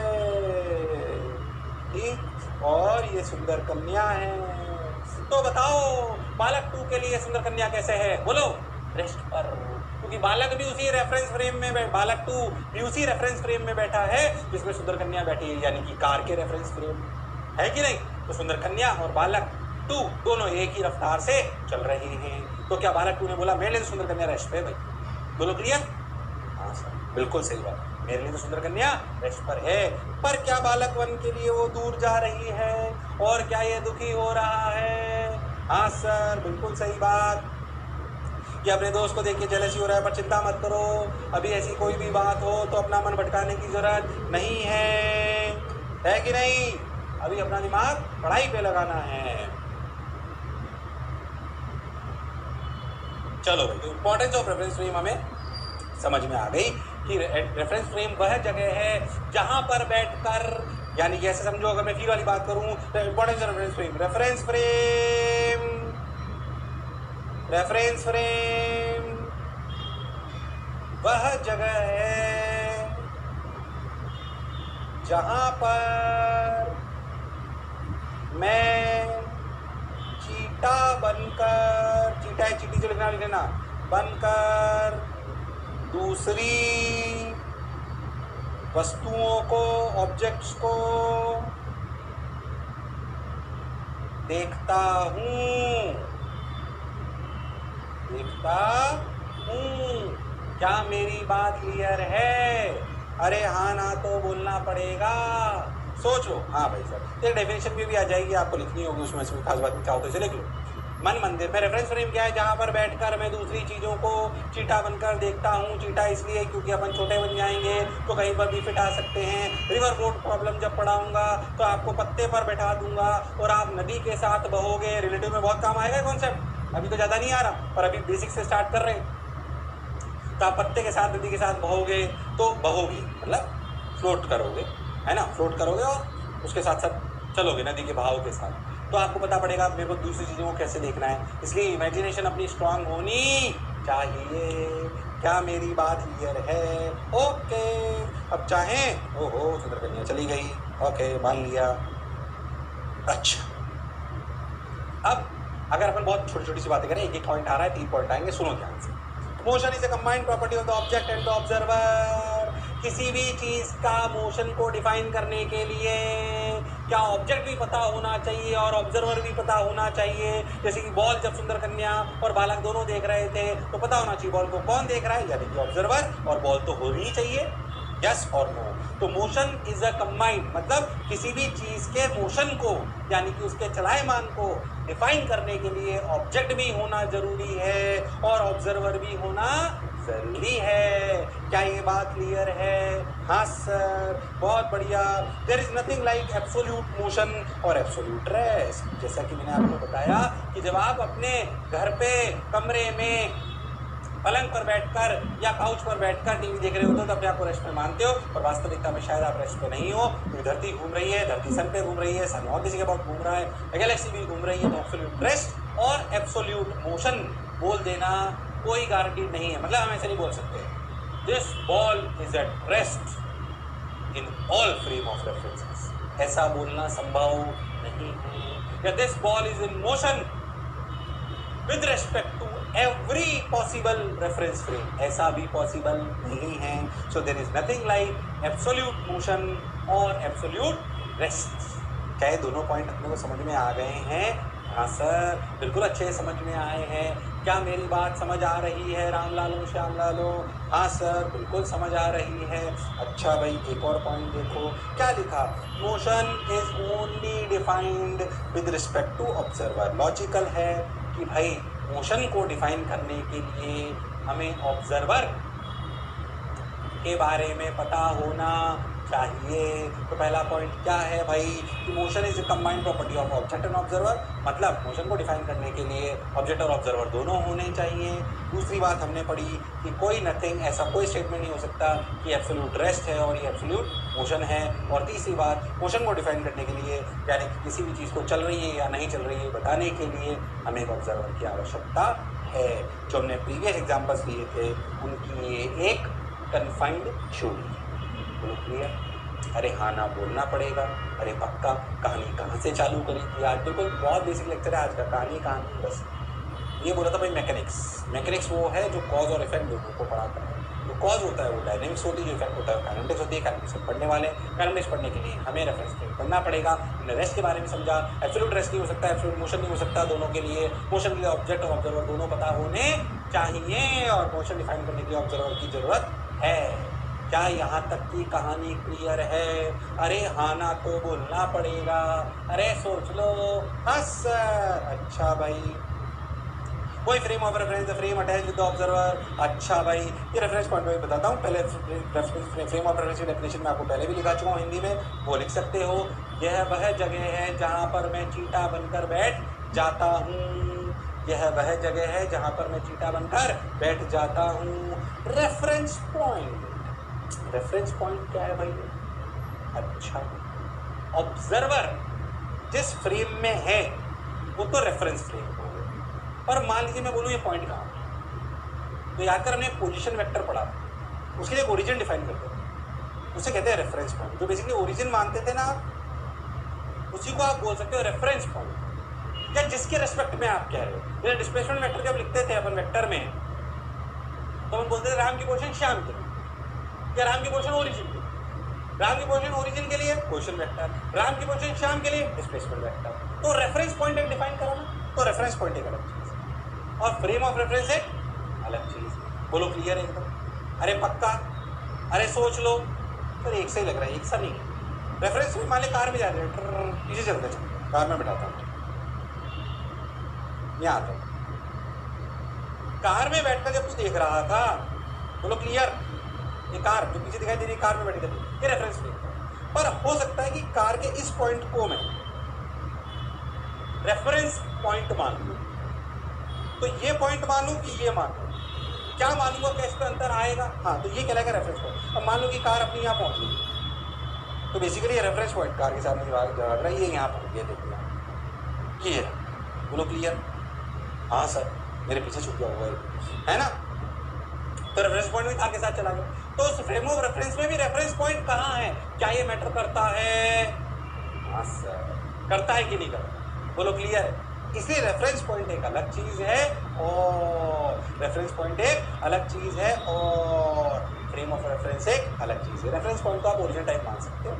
ठीक, और ये सुंदर कन्या है, तो बताओ बालक 2 के लिए सुंदर कन्या कैसे है? बोलो रेस्ट पर, क्योंकि बालक भी उसी रेफरेंस फ्रेम में, बालक 2 भी उसी रेफरेंस फ्रेम में बैठा है जिसमें सुंदर कन्या बैठी है, यानी कि कार के रेफरेंस फ्रेम, है कि नहीं। तो सुंदर कन्या और बालक 2 दोनों एक ही रफ्तार से चल रहे हैं। तो क्या बालक 2 ने बोला मेरे लिए तो सुंदर कन्या रेस्ट पे भाई? बोलो क्लियर? हाँ सर, बिल्कुल सही बात, मेरे लिए तो सुंदर कन्या रेस्ट पर है। पर क्या बालक 1 के लिए वो दूर जा रही है और क्या ये दुखी हो रहा है? हाँ सर, बिल्कुल सही बात, कि अपने दोस्त को देख के जेलसी हो रहा है। पर चिंता मत करो, अभी ऐसी कोई भी बात हो तो अपना मन भटकाने की जरूरत नहीं है कि नहीं? अभी अपना दिमाग पढ़ाई पे लगाना है। चलो भाई, तो इंपॉर्टेंस ऑफ रेफरेंस फ्रेम हमें समझ में आ गई कि रेफरेंस फ्रेम वह जगह है जहां पर बैठकर, यानी कि ऐसे समझो, अगर मैं फिर वाली बात करूं, importance of reference frame, reference frame वह जगह है जहां पर मैं चीटा बनकर, चीटा है, चीटी जो लिखना लिखना, बनकर दूसरी वस्तुओं को, ऑब्जेक्ट्स को देखता हूँ। क्या मेरी बात क्लियर है? अरे हाँ ना तो बोलना पड़ेगा। सोचो। हाँ भाई सर, एक डेफिनेशन भी आ जाएगी, आपको लिखनी होगी, उसमें से खास बात चाहो तो इसे लिख लो। मन मंदिर में रेफरेंस फ्रेम क्या है? जहाँ पर बैठकर मैं दूसरी चीज़ों को चीटा बनकर देखता हूँ। चीटा इसलिए क्योंकि अपन छोटे बन जाएंगे तो कहीं पर भी फिट आ सकते हैं। रिवर बोट प्रॉब्लम जब पढ़ाऊंगा तो आपको पत्ते पर बैठा दूंगा और आप नदी के साथ बहोगे। रिलेटिव में बहुत काम आएगा कॉन्सेप्ट, अभी तो ज़्यादा नहीं आ रहा, पर अभी बेसिक से स्टार्ट कर रहे हैं। तो आप पत्ते के साथ नदी के साथ बहोगे, तो बहोगे मतलब फ्लोट करोगे, है ना, फ्लोट करोगे और उसके साथ साथ चलोगे नदी के बहाव के साथ। तो आपको पता पड़ेगा मेरे को दूसरी चीज़ों को कैसे देखना है, इसलिए इमेजिनेशन अपनी स्ट्रांग होनी चाहिए। क्या मेरी बात क्लियर है? ओके, अब चाहें, ओहो सुंदर कन्या चली गई, ओके मान लिया। अच्छा, अब अगर अपन बहुत छोटी छोटी सी बातें करें, एक एक पॉइंट आ रहा है, 3 पॉइंट आएंगे, सुनो ध्यान से। Motion is a combined property of the object and the observer. किसी भी चीज का मोशन को डिफाइन करने के लिए क्या ऑब्जेक्ट भी पता होना चाहिए और ऑब्जर्वर भी पता होना चाहिए। जैसे कि बॉल जब सुंदर कन्या और बालक दोनों देख रहे थे तो पता होना चाहिए बॉल को कौन देख रहा है, यानी कि ऑब्जर्वर, और बॉल तो होनी चाहिए, यस और नो। तो मोशन इज अ कंबाइंड, मतलब किसी भी चीज के मोशन को, यानी कि उसके चलायमान को डिफाइन करने के लिए ऑब्जेक्ट भी होना जरूरी है और ऑब्जर्वर भी होना जरूरी है। क्या ये बात क्लियर है? हाँ सर, बहुत बढ़िया। There is nothing like absolute motion और एब्सोल्यूट रेस्ट। जैसा कि मैंने आपको बताया कि जब आप अपने घर पे कमरे में पलंग पर बैठकर या काउच पर बैठकर टीवी देख रहे होते हो तो अपने आप को रेस्ट में मानते हो, और वास्तविकता में शायद आप रेस्ट पे नहीं हो, क्योंकि धरती घूम रही है, धरती सन पे घूम रही है, सन और किसी के पास घूम रहा है, गैलेक्सी भी घूम रही है। तो एब्सोल्यूट रेस्ट और एब्सोल्यूट मोशन बोल देना कोई गारंटी नहीं है, मतलब हम ऐसे नहीं बोल सकते this ball is at rest in all frame of references, ऐसा बोलना संभव नहीं है। या this ball is in motion with respect to every possible reference frame, ऐसा भी पॉसिबल नहीं है। So there is nothing like absolute motion और एब्सोल्यूट रेस्ट। क्या ये दोनों पॉइंट अपने को समझ में आ गए हैं? हाँ सर, बिल्कुल अच्छे समझ में आए हैं। क्या मेरी बात समझ आ रही है राम लालो श्याम लालो? हाँ सर, बिल्कुल समझ आ रही है। अच्छा भाई, एक और पॉइंट देखो, क्या लिखा? Motion is only defined with respect to observer. Logical है कि भाई मोशन को डिफाइन करने के लिए हमें ऑब्जर्वर के बारे में पता होना चाहिए। तो पहला पॉइंट क्या है भाई कि motion is a combined property of object and observer, मतलब मोशन को डिफाइन करने के लिए ऑब्जेक्ट और ऑब्जर्वर दोनों होने चाहिए। दूसरी बात हमने पढ़ी कि कोई नथिंग, ऐसा कोई स्टेटमेंट नहीं हो सकता कि एब्सोल्यूट रेस्ट है और ये एब्सोल्यूट मोशन है। और तीसरी बात, मोशन को डिफाइन करने के लिए यानी कि किसी भी चीज़ को चल रही है या नहीं चल रही है बताने के लिए हमें एक ऑब्जर्वर की आवश्यकता है। जो हमने प्रीवियस एग्जाम्पल्स लिए थे उनकी ये एक कन्फाइंड थ्योरी। बोलो क्लियर? अरे हाँ ना बोलना पड़ेगा। अरे पक्का, कहानी कहाँ से चालू करी थी आज? बिल्कुल बहुत बेसिक लेक्चर है आज का, कहानी बस। ये बोला था भाई मैकेनिक्स वो है जो कॉज और इफेक्ट दोनों को पढ़ाता है। जो कॉज होता है वो डायनेमिक्स होती है, जो इफेक्ट होता है काइनेटिक्स होती है। काइनेटिक्स पढ़ने वाले काइनेटिक्स पढ़ने के लिए हमें रेफरेंस फ्रेम पढ़ना पड़ेगा। हमने रेस्ट के बारे में समझा, एब्सोल्यूट रेस्ट नहीं हो सकता, एब्सोल्यूट मोशन नहीं हो सकता। दोनों के लिए, मोशन के लिए ऑब्जेक्ट और ऑब्जर्वर दोनों पता होने चाहिए, और मोशन डिफाइन करने के लिए ऑब्जर्वर की जरूरत है। क्या यहाँ तक की कहानी क्लियर है? अरे हाँ ना तो बोलना पड़ेगा। अरे सोच लो। हाँ सर। अच्छा भाई, कोई frame of reference, frame attach with the observer. अच्छा भाई, ये रेफरेंस पॉइंट में बताता हूँ। पहले फ्रेम ऑफ रेफरेंस की डेफिनेशन में आपको पहले भी लिखा चुका हूँ हिंदी में, वो लिख सकते हो। यह वह जगह है जहाँ पर मैं चीटा बनकर बैठ जाता हूँ। यह वह जगह है जहाँ पर मैं चीटा बनकर बैठ जाता हूँ। रेफरेंस पॉइंट, रेफरेंस पॉइंट क्या है भाई? अच्छा, ऑब्जर्वर जिस फ्रेम में है वो तो रेफरेंस फ्रेम हो गया। पर मान लीजिए मैं बोलूँ ये पॉइंट कहाँ है, तो याद कर हमने पोजीशन वेक्टर पढ़ा, उसके लिए ओरिजिन डिफाइन करते हैं, उसे कहते हैं रेफरेंस पॉइंट। जो बेसिकली ओरिजिन मानते थे ना, उसी को आप बोल सकते हो रेफरेंस पॉइंट, या जिसके रेस्पेक्ट में आप कह रहे हो। जैसे डिस्प्लेसमेंट वेक्टर जब लिखते थे अपन वेक्टर में, तो हम बोलते थे राम की पोजीशन श्याम के लिए, या राम की पोजीशन ओरिजिन के लिए। राम की पोजीशन ओरिजिन के लिए पोजीशन वेक्टर, राम की पोजीशन श्याम के लिए डिस्प्लेसमेंट वेक्टर। तो रेफरेंस पॉइंट एक डिफाइन करो ना, तो रेफरेंस पॉइंट एक अलग चीज है और फ्रेम ऑफ रेफरेंस एक अलग चीज। बोलो क्लियर है एकदम? अरे पक्का? अरे सोच लो। सर एक से ही लग रहा है, एक सा नहीं है। रेफरेंस में मान ली कार में जा रहे हैं, पीछे चलते चलते कार में बैठाता हूँ, यहाँ आता हूँ। कार में बैठकर जब तू देख रहा था, बोलो क्लियर, ये कार जो पीछे दिखाई दे रही है, कार में बैठी थी, ये रेफरेंस फ्रेम। पर हो सकता है कि कार के इस पॉइंट को मैं रेफरेंस पॉइंट मान लूं, तो ये पॉइंट मान लूं कि ये मान लूं, क्या मानूंगा कि इस पर अंतर आएगा? हाँ, तो ये कहलाएगा रेफरेंस पॉइंट। अब मान लो कि कार अपनी यहाँ पहुंच गई, तो बेसिकली ये रेफरेंस पॉइंट कार के सामने जगह रहा है, ये यहाँ पहुंच गया, देखिए ये है। बोलो क्लियर? हाँ सर, मेरे पीछे छुप गया हुआ है ना। तो रेफरेंस पॉइंट भी कार के साथ चला गया। तो उस फ्रेम ऑफ रेफरेंस में भी रेफरेंस पॉइंट कहाँ है? क्या ये मैटर करता है? हाँ सर, करता है कि नहीं करता? बोलो क्लियर है? इसलिए रेफरेंस पॉइंट एक अलग चीज है और रेफरेंस पॉइंट एक अलग चीज है और फ्रेम ऑफ रेफरेंस एक अलग चीज है। रेफरेंस पॉइंट को आप ओरिजिन टाइप मान सकते हो,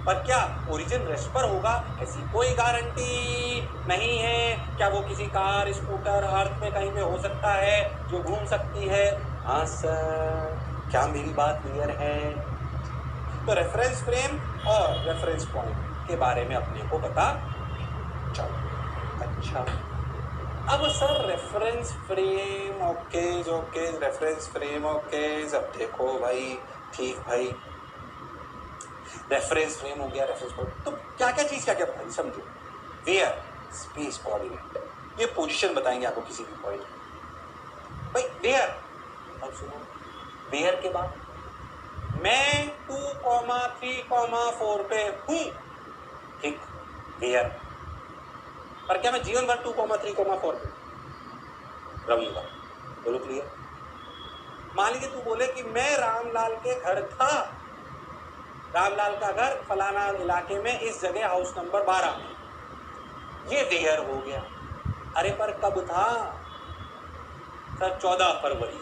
पर क्या ओरिजिन रेस्ट पर होगा ऐसी कोई गारंटी नहीं है। क्या वो किसी कार, स्कूटर, अर्थ में कहीं पे हो सकता है जो घूम सकती है? हाँ सर, क्या मेरी बात क्लियर है? तो रेफरेंस फ्रेम और रेफरेंस पॉइंट के बारे में अपने को पता चलो। अच्छा, अब sir reference frame okay, reference frame okay. अब देखो भाई, ठीक भाई, रेफरेंस फ्रेम हो गया, रेफरेंस पॉइंट। तो क्या क्या चीज क्या क्या बताइए, समझो। वेयर, स्पेस कोऑर्डिनेट, ये पोजीशन बताएंगे आपको किसी भी पॉइंट। भाई वेयर अब सुनो, वेयर के बाद मैं 2,3,4 पे हूं, ठीक, वेयर, पर क्या मैं जीवन भर 2,3,4 पे रहूंगा? बोलो क्लियर। मान लीजिए तू बोले कि मैं रामलाल के घर था, रामलाल का घर फलाना इलाके में इस जगह हाउस नंबर 12 में, ये वेयर हो गया। अरे पर कब था सर? 14 फरवरी,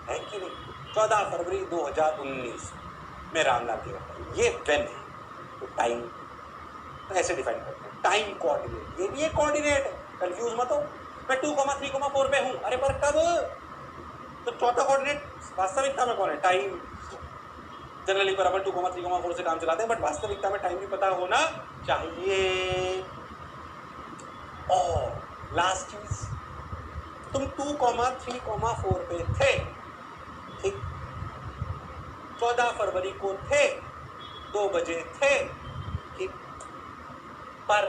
है कि नहीं? 14 फरवरी 2019 में रामलाल के घर, ये वेन है। तो टाइम तो ऐसे डिफाइन करते हैं, टाइम कोऑर्डिनेट, ये भी एक कोऑर्डिनेट है, कंफ्यूज मत हो। मैं 2,3,4 पे हूं, अरे पर कब? तो चौथा कोऑर्डिनेट वास्तविकता में कौन है? टाइम। जनरली पर अपन 2,3,4 से काम चलाते हैं, बट वास्तविकता में टाइम भी पता होना चाहिए। और लास्ट चीज, तुम 2,3,4 पे थे, ठीक, 14 फरवरी को थे, 2 बजे थे, ठीक, पर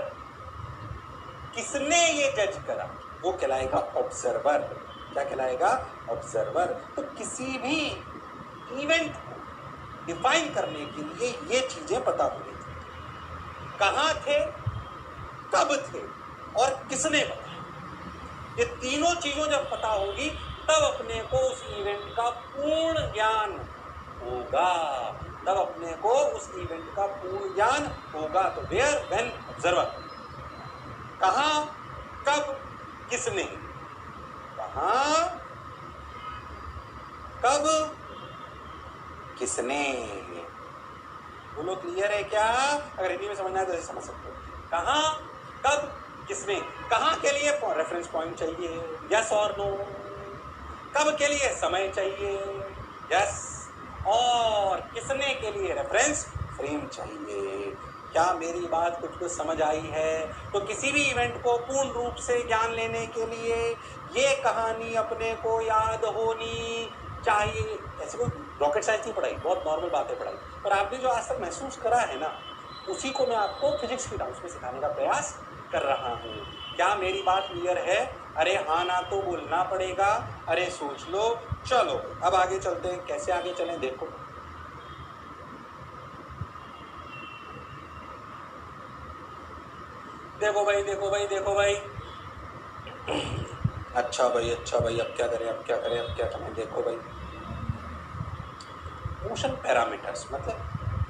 किसने ये जज करा? वो कहलाएगा ऑब्जर्वर। क्या कहलाएगा? ऑब्जर्वर। तो किसी भी इवेंट को डिफाइन करने के लिए ये चीजें पता होनी चाहिए, कहां थे, कब थे और किसने बताया। ये तीनों चीजों जब पता होगी तब अपने को उस इवेंट का पूर्ण ज्ञान होगा, तब अपने को उस इवेंट का पूर्ण ज्ञान होगा। तो वेयर, व्हेन, ऑब्जर्वर। कहां, कब, किसने, कहां, कब, किसने। बोलो क्लियर है क्या? अगर हिंदी में समझना है तो ऐसे समझ सकते हो। कहां, कब, किसने। कहां के लिए रेफरेंस पॉइंट चाहिए, यस और नो। कब के लिए समय चाहिए, यस, और किसने के लिए रेफरेंस फ्रेम चाहिए। क्या मेरी बात कुछ समझ आई है? तो किसी भी इवेंट को पूर्ण रूप से ज्ञान लेने के लिए ये कहानी अपने को याद होनी चाहिए। ऐसे कोई रॉकेट साइंस नहीं पढ़ाई, बहुत नॉर्मल बातें पढ़ाई, पर आपने जो आज तक महसूस करा है ना, उसी को मैं आपको फिजिक्स की टर्म्स में सिखाने का प्रयास कर रहा हूँ। क्या मेरी बात क्लियर है? अरे हाँ ना तो बोलना पड़ेगा, अरे सोच लो। चलो अब आगे चलते हैं, कैसे आगे चलें देखो। देखो भाई, देखो भाई, देखो भाई। अच्छा भाई, अच्छा भाई, अब क्या करें, अब क्या करें, अब क्या करें? देखो भाई, मोशन पैरामीटर्स मतलब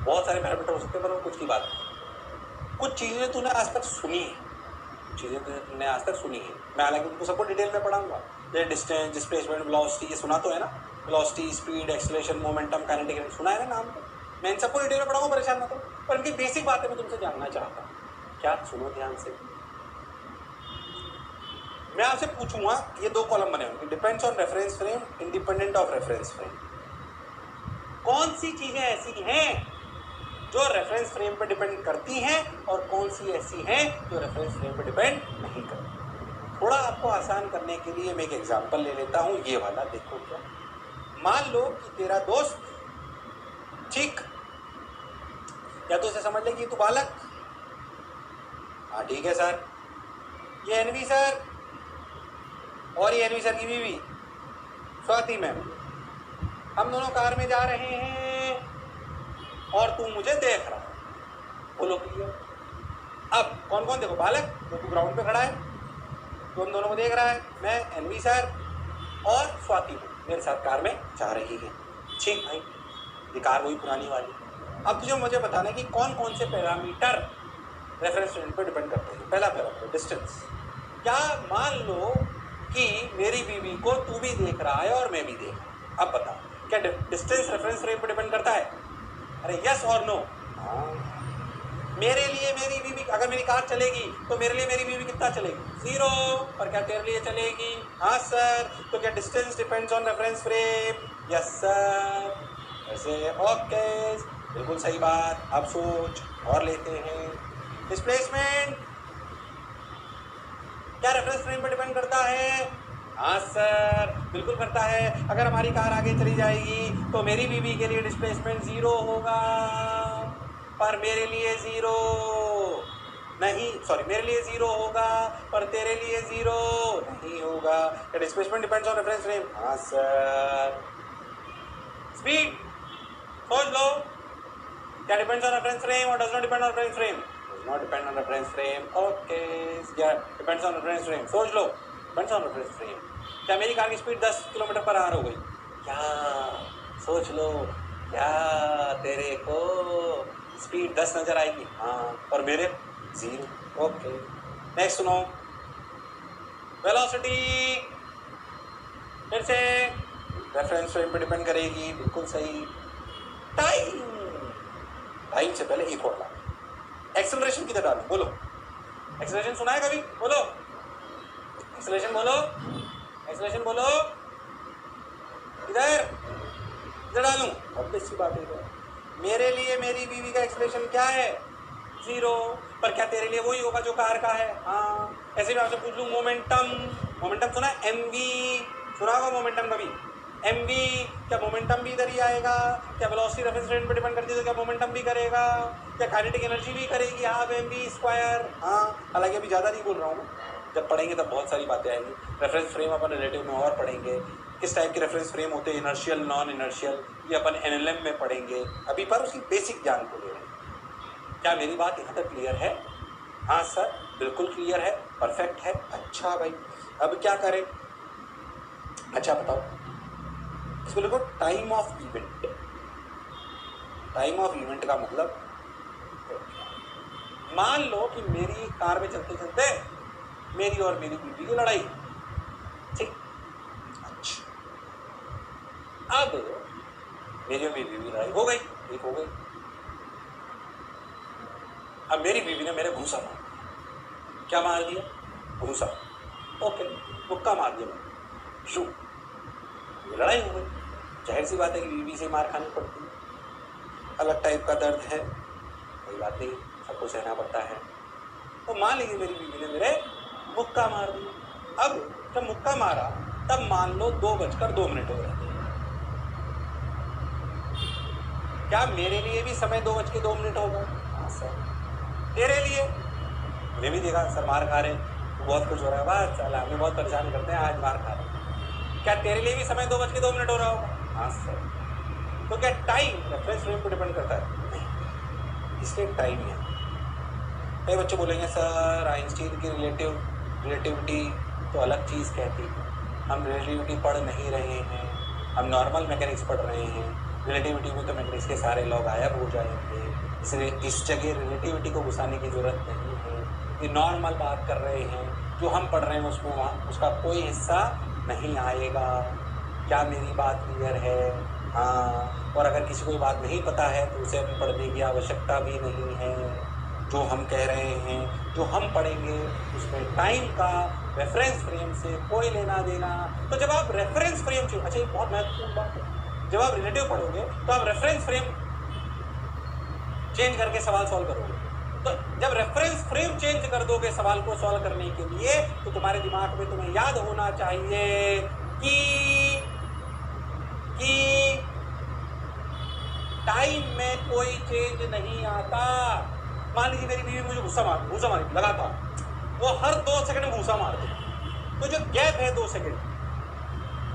बहुत सारे पैरामीटर हो सकते हैं, पर कुछ की बात नहीं। कुछ चीजें तूने आज तक सुनी है, चीजें तुमने आज तक सुनी है, मैं हालांकि उनको सबको डिटेल में पढ़ाऊंगा। जैसे डिस्टेंस, डिस्प्लेसमेंट, वेलोसिटी, ये सुना तो है ना? Velocity, speed, acceleration, momentum, kinetic energy, सुना है ना नाम? मैं इन सबको डिटेल में पढ़ाऊंगा, परेशान मत हो, पर इनकी बेसिक बातें मैं तुमसे जानना चाहता हूँ। क्या? सुनो ध्यान से। मैं आपसे पूछूंगा, ये 2 कॉलम बने होंगे, depends on reference frame, independent of reference frame. कौन सी चीजें ऐसी हैं जो रेफरेंस फ्रेम पर डिपेंड करती हैं और कौन सी ऐसी हैं जो रेफरेंस फ्रेम पर डिपेंड नहीं करती? थोड़ा आपको आसान करने के लिए मैं एक एग्जांपल ले लेता हूं, ये वाला देखो। क्या? मान लो कि तेरा दोस्त, ठीक, या तो उसे समझ ले कि तू बालक, हाँ ठीक है सर, ये एनवी सर और ये एनवी सर की बीवी स्वाति मैम, हम दोनों कार में जा रहे हैं और तू मुझे देख रहा है। बोलो क्लियर। अब कौन कौन देखो? बालक जो तू ग्राउंड पे खड़ा है, तो हम दोनों को देख रहा है, मैं, एनवी सर और स्वाति मेरे साथ कार में जा रही है। ठीक भाई, ये कार वही पुरानी वाली। अब तुझे मुझे बताना है कि कौन कौन से पैरामीटर रेफरेंस फ्रेम पर डिपेंड करते हैं। पहला पैरामीटर डिस्टेंस। क्या मान लो कि मेरी बीवी को तू भी देख रहा है और मैं भी देख रहा हूं, अब बता, क्या डिस्टेंस रेफरेंस फ्रेम पर डिपेंड करता है? अरे यस और नो? हाँ। मेरे लिए मेरी बीवी, अगर मेरी कार चलेगी तो मेरे लिए मेरी बीवी कितना चलेगी? 0। पर क्या तेरे लिए चलेगी? हाँ सर। तो क्या distance depends on reference frame? Yes sir. ऐसे ओके, बिल्कुल सही बात। अब सोच और लेते हैं। डिस्प्लेसमेंट क्या रेफरेंस फ्रेम पर डिपेंड करता है? हाँ सर, बिल्कुल करता है। अगर हमारी कार आगे चली जाएगी तो मेरी बीवी के लिए डिस्प्लेसमेंट 0 होगा, पर मेरे लिए 0। नहीं, सॉरी, मेरे लिए 0 होगा पर तेरे लिए 0 नहीं होगा। Displacement depends on reference frame. हाँ सर। स्पीड सोच लो, क्या डिपेंड्स ऑन रेफरेंस फ्रेम और does not depend on reference frame? Does not depend on reference frame. Okay, या डिपेंड्स ऑन रेफरेंस फ्रेम। सोच लो, डिपेंड्स ऑन रेफरेंस फ्रेम। क्या मेरी कार की स्पीड 10 किलोमीटर पर आवर हो गई? क्या? सोच लो, क्या तेरे को स्पीड 10 नजर आएगी? हाँ, और मेरे 0। ओके, नेक्स्ट सुनो, वेलोसिटी फिर से रेफरेंस फ्रेम पे डिपेंड करेगी। बिल्कुल सही। टाइम, टाइम से पहले एक और बात, एक्सेलरेशन किधर डालूं? बोलो, एक्सेलरेशन सुना है कभी? बोलो, एक्सेलरेशन बोलो, एक्सेलरेशन बोलो, इधर इधर डालूं? बहुत अच्छी बात है। मेरे लिए मेरी बीवी का एक्सेलरेशन क्या है? 0। पर क्या तेरे लिए वही होगा जो कार का है? हाँ। ऐसे भी आपसे पूछ लूँ, मोमेंटम, मोमेंटम सुना है? एमवी सुना होगा मोमेंटम कभी? एमवी, क्या मोमेंटम भी इधर ही आएगा? क्या वेलोसिटी रेफरेंस फ्रेम पे डिपेंड करती है तो क्या मोमेंटम भी करेगा? क्या काइनेटिक एनर्जी भी करेगी? Half m v square. हाँ, हालांकि अभी ज़्यादा नहीं बोल रहा हूँ, जब पढ़ेंगे तब बहुत सारी बातें आएंगी। रेफरेंस फ्रेम अपन रिलेटिव में और पढ़ेंगे, किस टाइप के रेफरेंस फ्रेम होते हैं, इनर्शियल, नॉन इनर्शियल, ये अपन एनएलएम में पढ़ेंगे। अभी पर उसकी बेसिक ज्ञान को ले रहे हैं। क्या मेरी बात यहाँ तक क्लियर है? हाँ सर, बिल्कुल क्लियर है, परफेक्ट है। अच्छा भाई, अब क्या करें? अच्छा बताओ, इसको लिखो time of event. Time of event का मतलब, मान लो कि मेरी कार में चलते चलते मेरी और मेरी बीवी की लड़ाई, ठीक? अच्छा, अब मेरी और मेरी बीवी की लड़ाई हो गई, ठीक हो गई। अब मेरी बीवी ने मेरे घूंसा मार दिया। क्या मार दिया? घूंसा। ओके, मुक्का मार दिया मैंने, शू, लड़ाई हो गई। जाहिर सी बात है कि बीवी से मार खानी पड़ती है, अलग टाइप का दर्द है, कोई बात नहीं, सबको सहना पड़ता है। तो मान लीजिए मेरी बीवी ने मेरे मुक्का मार दिया। अब जब मुक्का मारा तब मान लो 2:02 हो रहे थे। क्या मेरे लिए भी समय 2:02 होगा? हाँ सर। तेरे लिए? मुझे भी देखा सर मार खा रहे, बहुत कुछ हो रहा है, बस चला, हमें बहुत परेशान करते हैं, आज मार खा रहे। क्या तेरे लिए भी समय 2:02 हो रहा होगा? हाँ सर। तो क्या टाइम रेफरेंस फ्रेम पर डिपेंड करता है? नहीं, इसलिए टाइम है। कई बच्चे बोलेंगे सर आइंस्टीन की रिलेटिविटी तो अलग चीज़ कहती है, हम रिलेटिविटी पढ़ नहीं रहे हैं, हम नॉर्मल मैकेनिक्स पढ़ रहे हैं। रिलेटिविटी में तो मैकेनिक्स के सारे लोग गायब हो जाएंगे, इसलिए इस जगह रिलेटिविटी को घुसाने की ज़रूरत नहीं है। ये नॉर्मल बात कर रहे हैं, जो हम पढ़ रहे हैं उसमें वहाँ उसका कोई हिस्सा नहीं आएगा। क्या मेरी बात क्लियर है? हाँ। और अगर किसी को बात नहीं पता है तो उसे अभी पढ़ने की आवश्यकता भी नहीं है। जो हम कह रहे हैं, जो हम पढ़ेंगे उसमें टाइम का रेफरेंस फ्रेम से कोई लेना देना। तो जब आप रेफरेंस फ्रेम, अच्छा ये बहुत महत्वपूर्ण बात है, जब आप रिलेटिव पढ़ोगे तो आप रेफरेंस फ्रेम चेंज करके सवाल सॉल्व करोगे। तो जब रेफरेंस फ्रेम चेंज कर दोगे सवाल को सॉल्व करने के लिए, तो तुम्हारे दिमाग में तुम्हें याद होना चाहिए कि टाइम में कोई चेंज नहीं आता। मान लीजिए मेरी बीवी मुझे घूसा मारी लगातार, वो हर 2 सेकंड में घूसा मारती, तो जो गैप है 2 सेकंड,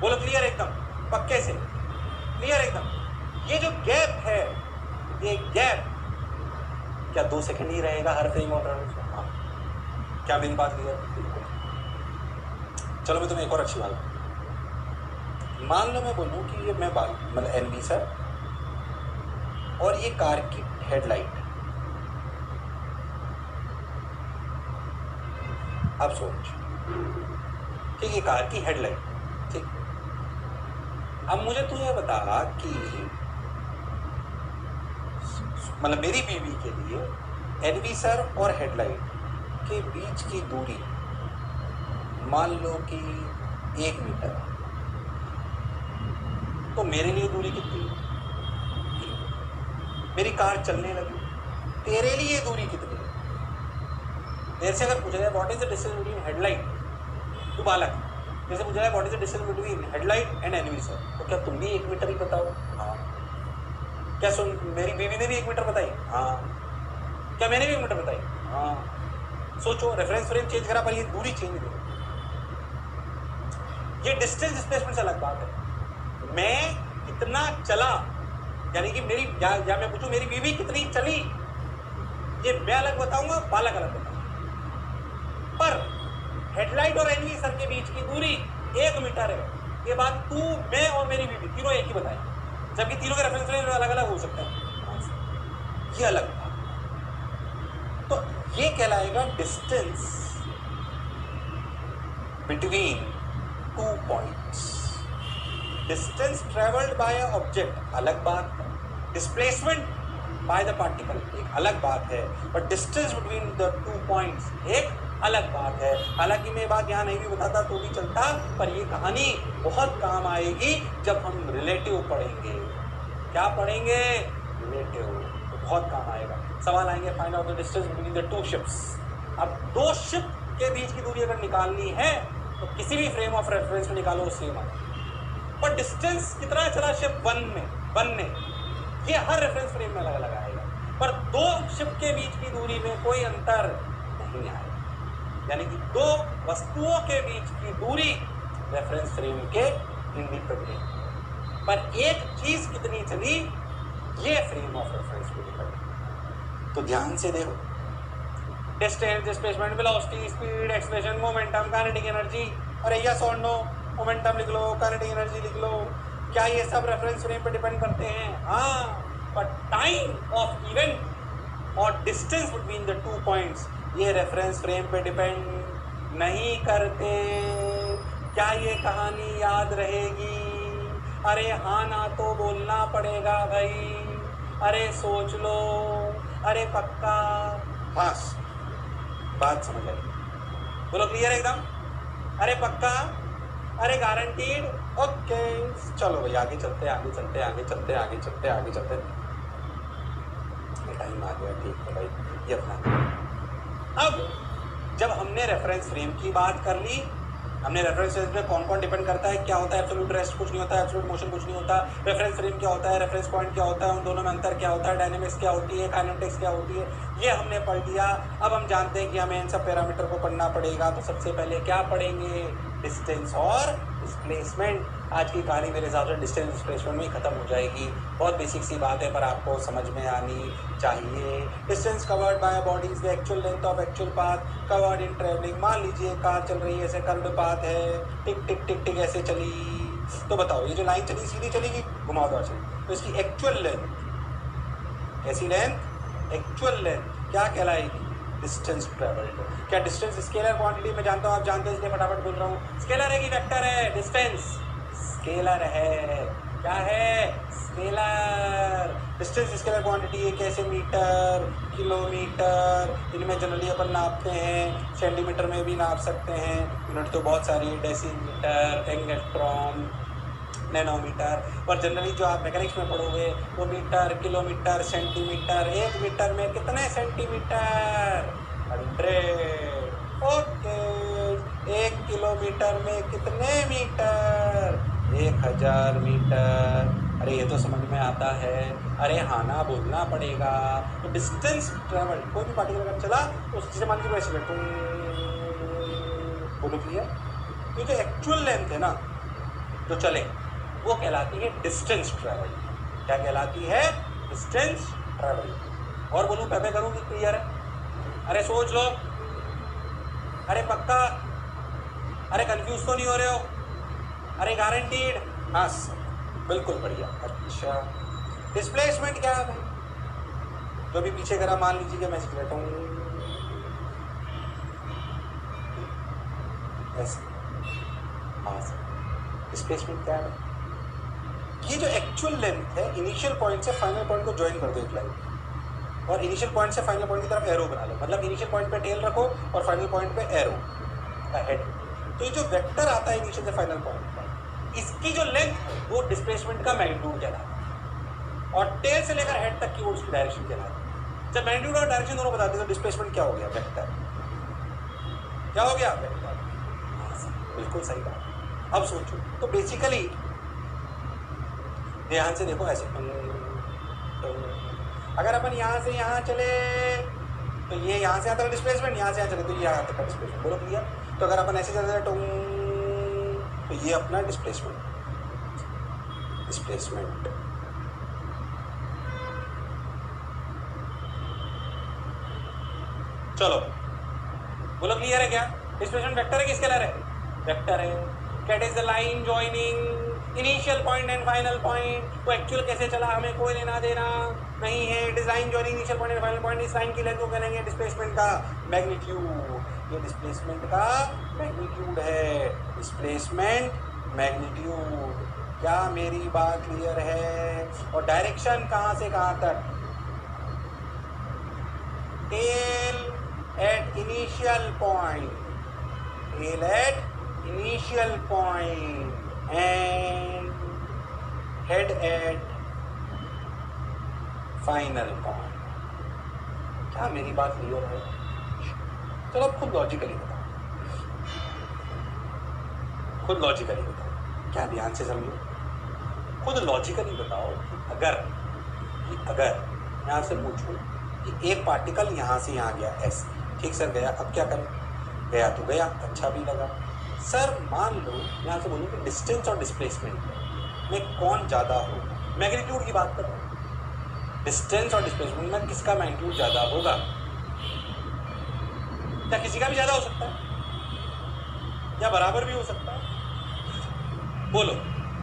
बोलो क्लियर एकदम, पक्के से क्लियर एकदम, ये जो गैप है, ये गैप क्या 2 सेकंड ही रहेगा हर फ्रेम ऑफ रेफरेंस में? हाँ। क्या मेरी बात क्लियर? चलो मैं तुम्हें एक और अच्छी बात, मान लो मैं बोलूँ कि ये मैं मतलब एनवी सर और ये कार की हेडलाइट, अब सोच, ठीक, ये कार की हेडलाइट, ठीक। अब मुझे तू ये बता कि मतलब मेरी बीवी के लिए एनवी सर और हेडलाइट के बीच की दूरी मान लो कि 1 मीटर, तो मेरे लिए दूरी कितनी? मेरी कार चलने लगी, तेरे लिए दूरी कितनी? देर से अगर पूछा जाए what is the distance between headlight, तू बालक, जैसे पूछा जाए what is the distance between headlight and N V sir, तो क्या तुम भी 1 मीटर ही बताओ? हाँ। क्या सुन, मेरी बीवी ने भी 1 मीटर बताई? हाँ। क्या मैंने भी 1 मीटर बताई? हाँ। सोचो, रेफरेंस फ्रेम चेंज करा पर ये दूरी चेंज नहीं। ये डिस्टेंस डिस्प्लेसमेंट से अलग बात है। मैं कितना चला, यानी कि मेरी या मैं पूछूं मेरी बीवी कितनी चली, ये मैं अलग बताऊंगा, बालक अलग बताऊंगा। पर हेडलाइट और एनिमी सर के बीच की दूरी 1 मीटर है। ये बात तू, मैं और मेरी बीवी तीनों एक ही बताए, जबकि तीनों के रेफरेंस फ्रेम अलग अलग हो सकते हैं। ये अलग बात। तो ये कहलाएगा distance between 2 points. Distance travelled by a object अलग बात है, डिस्प्लेसमेंट बाय द पार्टिकल एक अलग बात है, but distance between the 2 points एक अलग बात है। हालांकि मैं बात यहाँ नहीं भी बताता तो भी चलता, पर ये कहानी बहुत काम आएगी जब हम रिलेटिव पढ़ेंगे। क्या पढ़ेंगे? रिलेटिव, तो बहुत काम आएगा। सवाल आएंगे find out the distance between the 2 ships. अब 2 शिप के बीच की दूरी अगर निकालनी है तो किसी भी फ्रेम ऑफ रेफरेंस में निकालो, सेम आए। पर डिस्टेंस कितना चला शिप 1 ने, ये हर रेफरेंस फ्रेम में अलग अलग आएगा। पर 2 शिप के बीच की दूरी में कोई अंतर नहीं आएगा, यानी कि 2 वस्तुओं के बीच की दूरी रेफरेंस फ्रेम के इंडिपेंडेंट। पर एक चीज कितनी चली, ये फ्रेम ऑफ रेफरेंस पे डिपेंड। तो ध्यान से देखो, distance, displacement, velocity, speed, acceleration, momentum, kinetic energy. अरे यस और नो, मोमेंटम लिख लो, काइनेटिक एनर्जी लिख लो, क्या ये सब रेफरेंस फ्रेम पे डिपेंड करते हैं? हाँ, पर टाइम ऑफ इवेंट और डिस्टेंस बिटवीन द 2 पॉइंट्स ये रेफरेंस फ्रेम पे डिपेंड नहीं करते। क्या ये कहानी याद रहेगी? अरे हाँ ना तो बोलना पड़ेगा भाई। अरे सोच लो, अरे पक्का? बस बात समझ आई? बोलो क्लियर एकदम? अरे पक्का? अरे गारंटीड? ओके, चलो भाई आगे चलते आगे चलते आगे चलते आगे चलते आगे चलते। टाइम आ गया, ठीक है भाई, ये अपना। अब जब हमने रेफरेंस फ्रेम की बात कर ली, हमने रेफरेंस फ्रेम में कौन कौन डिपेंड करता है, क्या होता है, एब्सोल्यूट रेस्ट कुछ नहीं होता है, एब्सोल्यूट मोशन कुछ नहीं होता, रेफरेंस फ्रेम क्या होता है, रेफरेंस पॉइंट क्या होता है, उन दोनों में अंतर क्या होता है, डायनेमिक्स क्या होती है, काइनेटिक्स क्या होती है, ये हमने पढ़ लिया। अब हम जानते हैं कि हमें इन सब पैरामीटर को पढ़ना पड़ेगा। तो सबसे पहले क्या पढ़ेंगे? डिस्टेंस और डिस्प्लेसमेंट। आज की कहानी मेरे हिसाब से डिस्टेंस डिस्प्लेसमेंट में ही खत्म हो जाएगी। बहुत बेसिक सी बात है पर आपको समझ में आनी चाहिए। Distance covered by body is the actual length of actual path covered in travelling. मान लीजिए कार चल रही है, ऐसे कर्व्ड पाथ है, टिक टिक टिक टिक ऐसे चली, तो बताओ ये जो लाइन चली सीधी चलेगी, घुमावदार चली, तो इसकी एक्चुअल लेंथ, कैसी लेंथ? एक्चुअल लेंथ क्या कहलाएगी? Distance travelled. क्या डिस्टेंस स्केलर क्वांटिटी में जानता हूँ, आप जानते हैं इसलिए फटाफट बोल रहा हूँ। स्केलर है कि वेक्टर है? डिस्टेंस स्केलर है। क्या है? स्केलर। डिस्टेंस स्केलर क्वांटिटी है, कैसे? मीटर, किलोमीटर, इनमें जनरली अपन नापते हैं, सेंटीमीटर में भी नाप सकते हैं, यूनिट तो बहुत सारी, डेसीमीटर, एंगस्ट्रॉम, नैनोमीटर। और जनरली जो आप मैकेनिक्स में पढ़ोगे वो मीटर, किलोमीटर, सेंटीमीटर। 1 मीटर में कितने सेंटीमीटर? 100। ओके, 1 किलोमीटर में कितने मीटर? 1000 मीटर। अरे ये तो समझ में आता है। अरे हाँ ना बोलना पड़ेगा। तो डिस्टेंस ट्रेवल, कोई भी पार्टिकल अगर चला तो उससे मान लीजिए वैसे बोलो क्लियर। ये जो एक्चुअल लेंथ है ना जो चले, वो कहलाती है डिस्टेंस ट्रेवल। क्या कहलाती है? Distance travel. और बोलूँ पे करूँ कि क्लियर है? अरे सोच लो, अरे पक्का? अरे कंफ्यूज तो नहीं हो रहे हो? अरे गारंटीड? हाँ बिल्कुल बढ़िया। अच्छा, डिस्प्लेसमेंट क्या है भाई? जो भी पीछे करा, मान लीजिए कि मैं बैठा हूँ ऐसे, हाँ सर, डिस्प्लेसमेंट क्या है? ये जो एक्चुअल लेंथ है, इनिशियल पॉइंट से फाइनल पॉइंट को ज्वाइन कर दो एक लाइन, और इनिशियल पॉइंट से फाइनल पॉइंट की तरफ एरो बना लो। मतलब इनिशियल पॉइंट पे टेल रखो और फाइनल पॉइंट पे एरो हेड। तो ये जो वेक्टर आता है इनिशियल से फाइनल पॉइंट पर, इसकी जो लेंथ है वो डिस्प्लेसमेंट का मैग्नीट्यूड कहलाता है, और टेल से लेकर हेड तक की वो उसकी डायरेक्शन कहलाती है। जब मैग्नीट्यूड और डायरेक्शन दोनों बताते हैं तो डिस्प्लेसमेंट क्या हो गया? वेक्टर। क्या हो गया? वेक्टर। बिल्कुल सही बात। अब सोचो, तो बेसिकली ध्यान से देखो, ऐसे अगर अपन यहाँ से यहाँ चले तो ये यहाँ से आता है डिस्प्लेसमेंट, यहाँ से यहाँ चले तो ये यहाँ तक का डिस्प्लेसमेंट। बोलो क्लियर? तो अगर अपन ऐसे चलते हैं तो ये अपना डिस्प्लेसमेंट चलो बोलो क्लियर है क्या? डिस्प्लेसमेंट वेक्टर है कि स्केलर है? वेक्टर है। That is the line joining initial point and final point. तो एक्चुअल कैसे चला हमें कोई लेना देना नहीं है। It is line joining initial point and final point. इस लाइन की लेंथ को करेंगे डिस्प्लेसमेंट का मैग्नीट्यूड। ये डिस्प्लेसमेंट का मैग्नीट्यूड है, डिस्प्लेसमेंट मैग्नीट्यूड। क्या मेरी बात क्लियर है? और डायरेक्शन कहाँ से कहाँ तक? Tail at initial point and head at final point। क्या मेरी बात क्लियर है? चलो अब खुद लॉजिकली बताओ, क्या ध्यान से समझो। खुद लॉजिकली बताओ कि अगर मैं आपसे पूछूं कि एक पार्टिकल यहाँ से यहाँ गया ऐसे, ठीक सर गया, अब क्या करें? गया तो गया, अच्छा भी लगा। सर मान लो मैं आपसे बोलूँ कि डिस्टेंस और डिस्प्लेसमेंट में कौन ज़्यादा होगा? मैग्नीट्यूड की बात कर रहा हूँ। डिस्टेंस और डिस्प्लेसमेंट में किसका मैग्नीट्यूड ज़्यादा होगा? क्या किसी का भी ज़्यादा हो सकता है या बराबर भी हो सकता है? बोलो।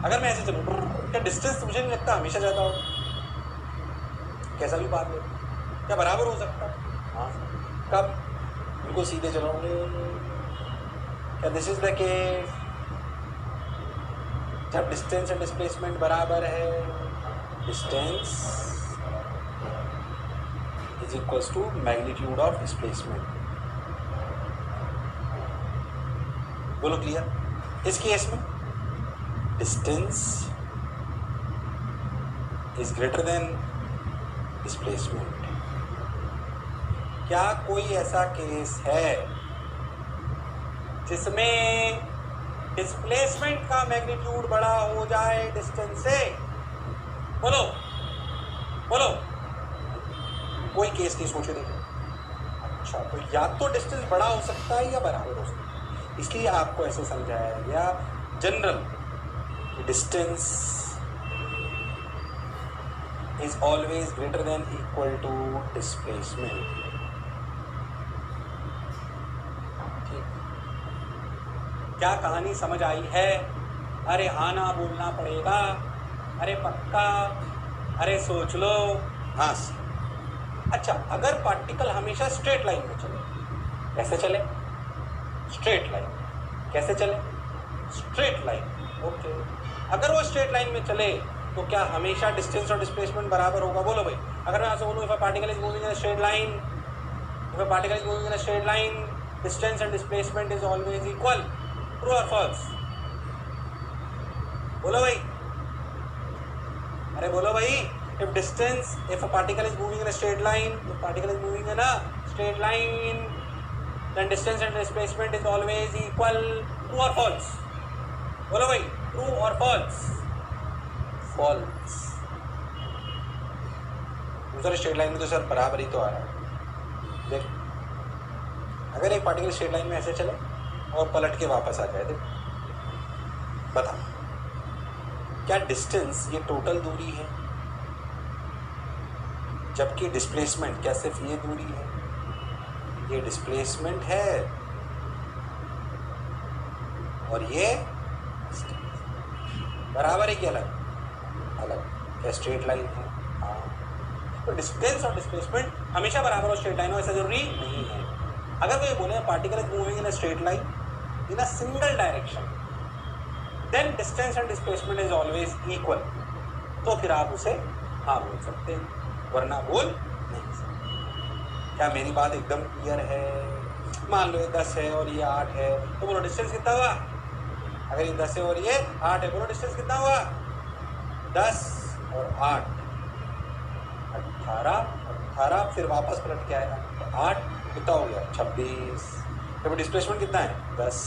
अगर मैं ऐसे चलूँ, क्या डिस्टेंस मुझे नहीं लगता हमेशा ज़्यादा होगा? कैसा भी बात लो, क्या बराबर हो सकता है? हाँ। कब? बिल्कुल सीधे चलोगे। क्या दिस इज द केस? जब डिस्टेंस एंड डिस्प्लेसमेंट बराबर है, distance is equals to magnitude of displacement. बोलो क्लियर? इस केस में distance is greater than displacement. क्या कोई ऐसा केस है जिसमें डिस्प्लेसमेंट का मैग्नीट्यूड बड़ा हो जाए डिस्टेंस से? बोलो। कोई केस नहीं, सोचो देखो। अच्छा, तो या तो डिस्टेंस बड़ा हो सकता है या बराबर हो सकता है। इसलिए आपको ऐसे समझाया गया general distance is always greater than equal to displacement. क्या कहानी समझ आई है? अरे हाँ ना बोलना पड़ेगा, अरे पक्का, अरे सोच लो। हाँ। अच्छा, अगर पार्टिकल हमेशा स्ट्रेट लाइन में चले, कैसे चले? Straight line. कैसे चले? Straight line. ओके। अगर वो स्ट्रेट लाइन में चले तो क्या हमेशा डिस्टेंस और डिस्प्लेसमेंट बराबर होगा? बोलो भाई। अगर मैं आपसे बोलूँ if a particle is moving in a straight line, distance and displacement is always equal. True और फॉल्स? बोलो भाई। अरे बोलो भाई। if a particle is moving in a straight line, then distance and displacement is always equal. True or false? बोलो भाई। True or false? False। दूसरे स्ट्रेट लाइन में तो सर बराबर ही तो आ रहा है। देख, अगर एक पार्टिकल स्ट्रेट लाइन में ऐसे चले और पलट के वापस आ जाए, देख बता, क्या डिस्टेंस ये टोटल दूरी है? जबकि डिस्प्लेसमेंट क्या सिर्फ ये दूरी है? ये डिस्प्लेसमेंट है और ये बराबर है कि अलग? क्या स्ट्रेट लाइन है? हाँ। तो डिस्टेंस और डिस्प्लेसमेंट हमेशा बराबर और स्ट्रेट लाइन हो ऐसा जरूरी नहीं है। अगर कोई बोले particle is moving in a straight line in a single direction, then distance and displacement is always equal, तो फिर आप उसे हाँ बोल सकते हैं, वरना बोल नहीं सकते। क्या मेरी बात एकदम क्लियर है? मान लो ये 10 है और ये 8 है, तो बोलो डिस्टेंस कितना हुआ? अगर ये 10 है और ये 8 है, बोलो डिस्टेंस कितना हुआ? 10 और 8 18, फिर वापस पलट के आएगा तो 8 कितना हो गया? 26। तो डिस्प्लेसमेंट कितना है? 10।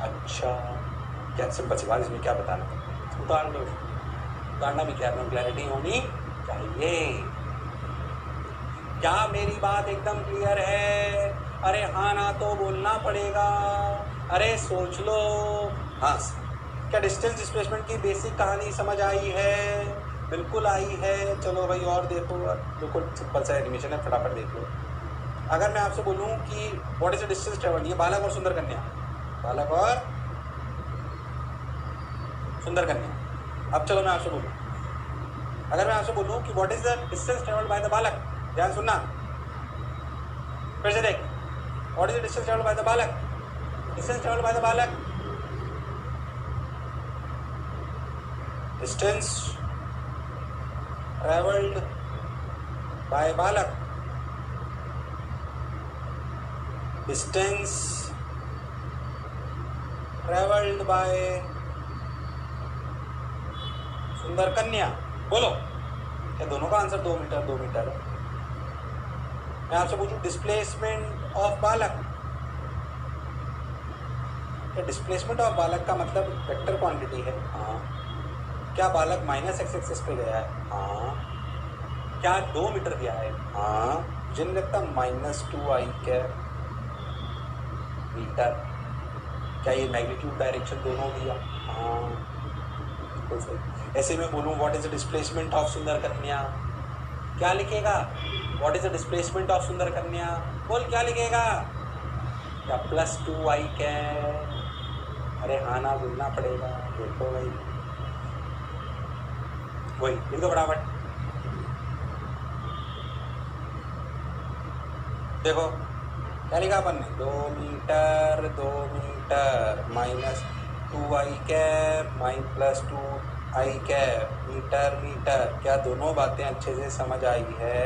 अच्छा, क्या सिंपल सी बात, इसमें क्या बताना? उतार लो, उतारना भी क्या है, क्लैरिटी होनी चाहिए। क्या मेरी बात एकदम क्लियर है? अरे हाँ ना तो बोलना पड़ेगा। अरे सोच लो। हाँ क्या डिस्टेंस डिस्प्लेसमेंट की बेसिक कहानी समझ आई है? बिल्कुल आई है। चलो भाई और देखो, बिल्कुल सिंपल सा एनिमेशन है, फटाफट देख लो। अगर मैं आपसे बोलूँ कि what is the distance travelled, ये बालक और सुंदर कन्या, बालक और सुंदर कन्या। अब चलो मैं आपसे बोलूँ, अगर मैं आपसे बोलूँ कि what is the distance travelled by the बालक, ध्यान सुनना, फिर से देख, what is the distance travelled by the बालक, डिस्टेंस ट्रेवल्ड बाय द बालक, डिस्टेंस ट्रेवल्ड बाय बालक, डिस्टेंस ट्रेवल्ड बाय सुंदर कन्या। बोलो, क्या दोनों का आंसर 2 मीटर 2 मीटर? मैं आपसे पूछूं डिस्प्लेसमेंट ऑफ बालक, क्या डिस्प्लेसमेंट ऑफ बालक का मतलब वेक्टर क्वांटिटी है? हाँ। क्या बालक माइनस एक्स एक्सिस पे गया है? हाँ। क्या 2 मीटर गया है? हाँ। मुझे नहीं लगता -2i कैप मीटर। क्या ये मैग्नीट्यूड डायरेक्शन दोनों दिया? हाँ बिल्कुल सही। ऐसे में बोलूँ what is the displacement of सुंदर कन्या, क्या लिखेगा? What is the displacement of सुंदर कन्या, बोल क्या लिखेगा? क्या +2i कैप? अरे हाँ ना बोलना पड़ेगा। देखो भाई, वही लिख दो फटाफट। देखो क्या लिखा अपन ने, 2 metre -2i cap +2i cap metre metre. क्या दोनों बातें अच्छे से समझ आई है?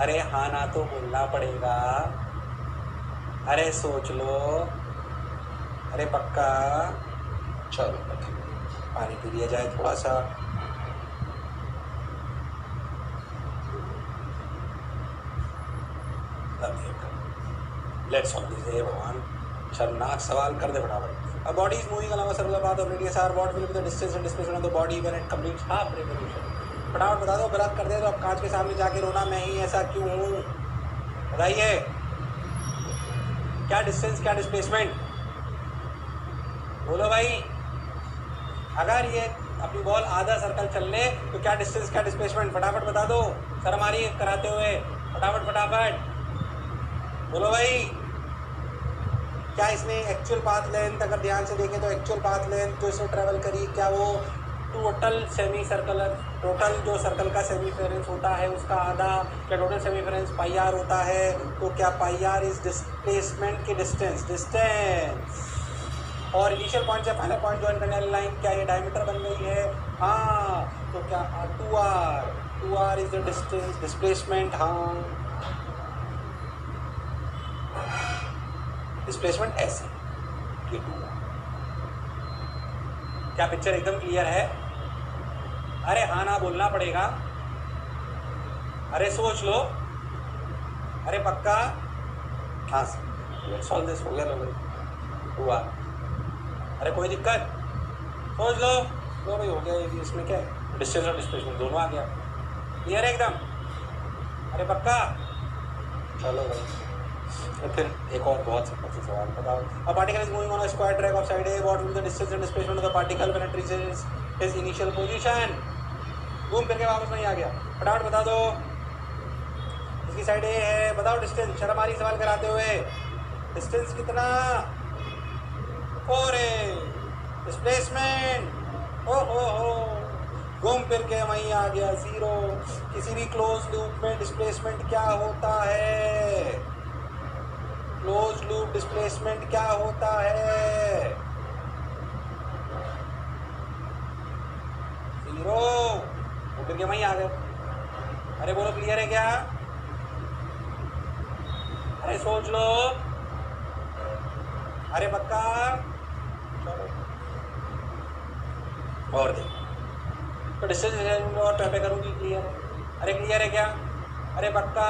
अरे हाँ ना तो बोलना पड़ेगा। अरे सोच लो। अरे पक्का। चलो पानी पी लिया जाए थोड़ा सा। Let's solve this. हे भगवान, शर्मनाक सवाल कर दे फटाफट। A body is moving along a circular path of radius r, what will be the distance and displacement of the body when it completes half revolution? फटाफट बता दो, गलत कर दे तो अब कांच के सामने जाके रोना मैं ही ऐसा क्यों हूँ? बताइए, क्या डिस्टेंस क्या डिस्प्लेसमेंट? बोलो भाई। अगर ये अपनी बॉल आधा सर्कल चल ले तो क्या डिस्टेंस क्या डिस्प्लेसमेंट? फटाफट बता दो, शर्म आ रही है कराते हुए। फटाफट फटाफट बोलो भाई। क्या इसने एक्चुअल पाथ लेंथ, अगर ध्यान से देखें तो एक्चुअल पाथ लेंथ जो इसने ट्रेवल करी, क्या वो टोटल सेमी सर्कलर, टोटल जो सर्कल का सेमी फेरेंस होता है उसका आधा, क्या टोटल सेमी फेरेंस πr होता है? तो क्या πr इज डिस्प्लेसमेंट की डिस्टेंस और इनिशियल पॉइंट से फाइनल पॉइंट ज्वाइन करने वाली लाइन, क्या ये डायमीटर बन गई है? हाँ। तो क्या 2r is the distance displacement? हाँ। डिस्प्लेसमेंट ऐसे ये 2r। क्या पिक्चर एकदम क्लियर है? अरे हाँ ना बोलना पड़ेगा। अरे सोच लो। अरे पक्का। हाँ सॉल्व दिस, हो गया लो भाई 2r। अरे कोई दिक्कत? सोच लो। लो भाई हो गया। ये इसमें क्या है, डिस्टेंस और डिस्प्लेसमेंट दोनों आ गया। क्लियर है एकदम? अरे पक्का। चलो भाई, तो फिर एक और बहुत सिंपल सा सवाल बताओ। A particle is moving on a square track of side A, what will the distance and displacement of the particle when it reaches his initial position? घूम फिर के वापस नहीं आ गया। फटाफट बता दो। इसकी साइड ए है, बताओ डिस्टेंस। शर्म आ रही सवाल कराते हुए। डिस्टेंस कितना? 4a। डिस्प्लेसमेंट हो घूम फिर के वहीं आ गया 0। किसी भी क्लोज लूप में डिस्प्लेसमेंट क्या होता है? क्लोज लूप डिस्प्लेसमेंट क्या होता है? 0। घूम फिर के वहीं आ गए। अरे बोलो क्लियर है क्या? अरे सोच लो। अरे पक्का। चलो और देखो तो डिस्टेंस और टर्न पे करूँगी। क्लियर है? अरे क्लियर है क्या? अरे पक्का।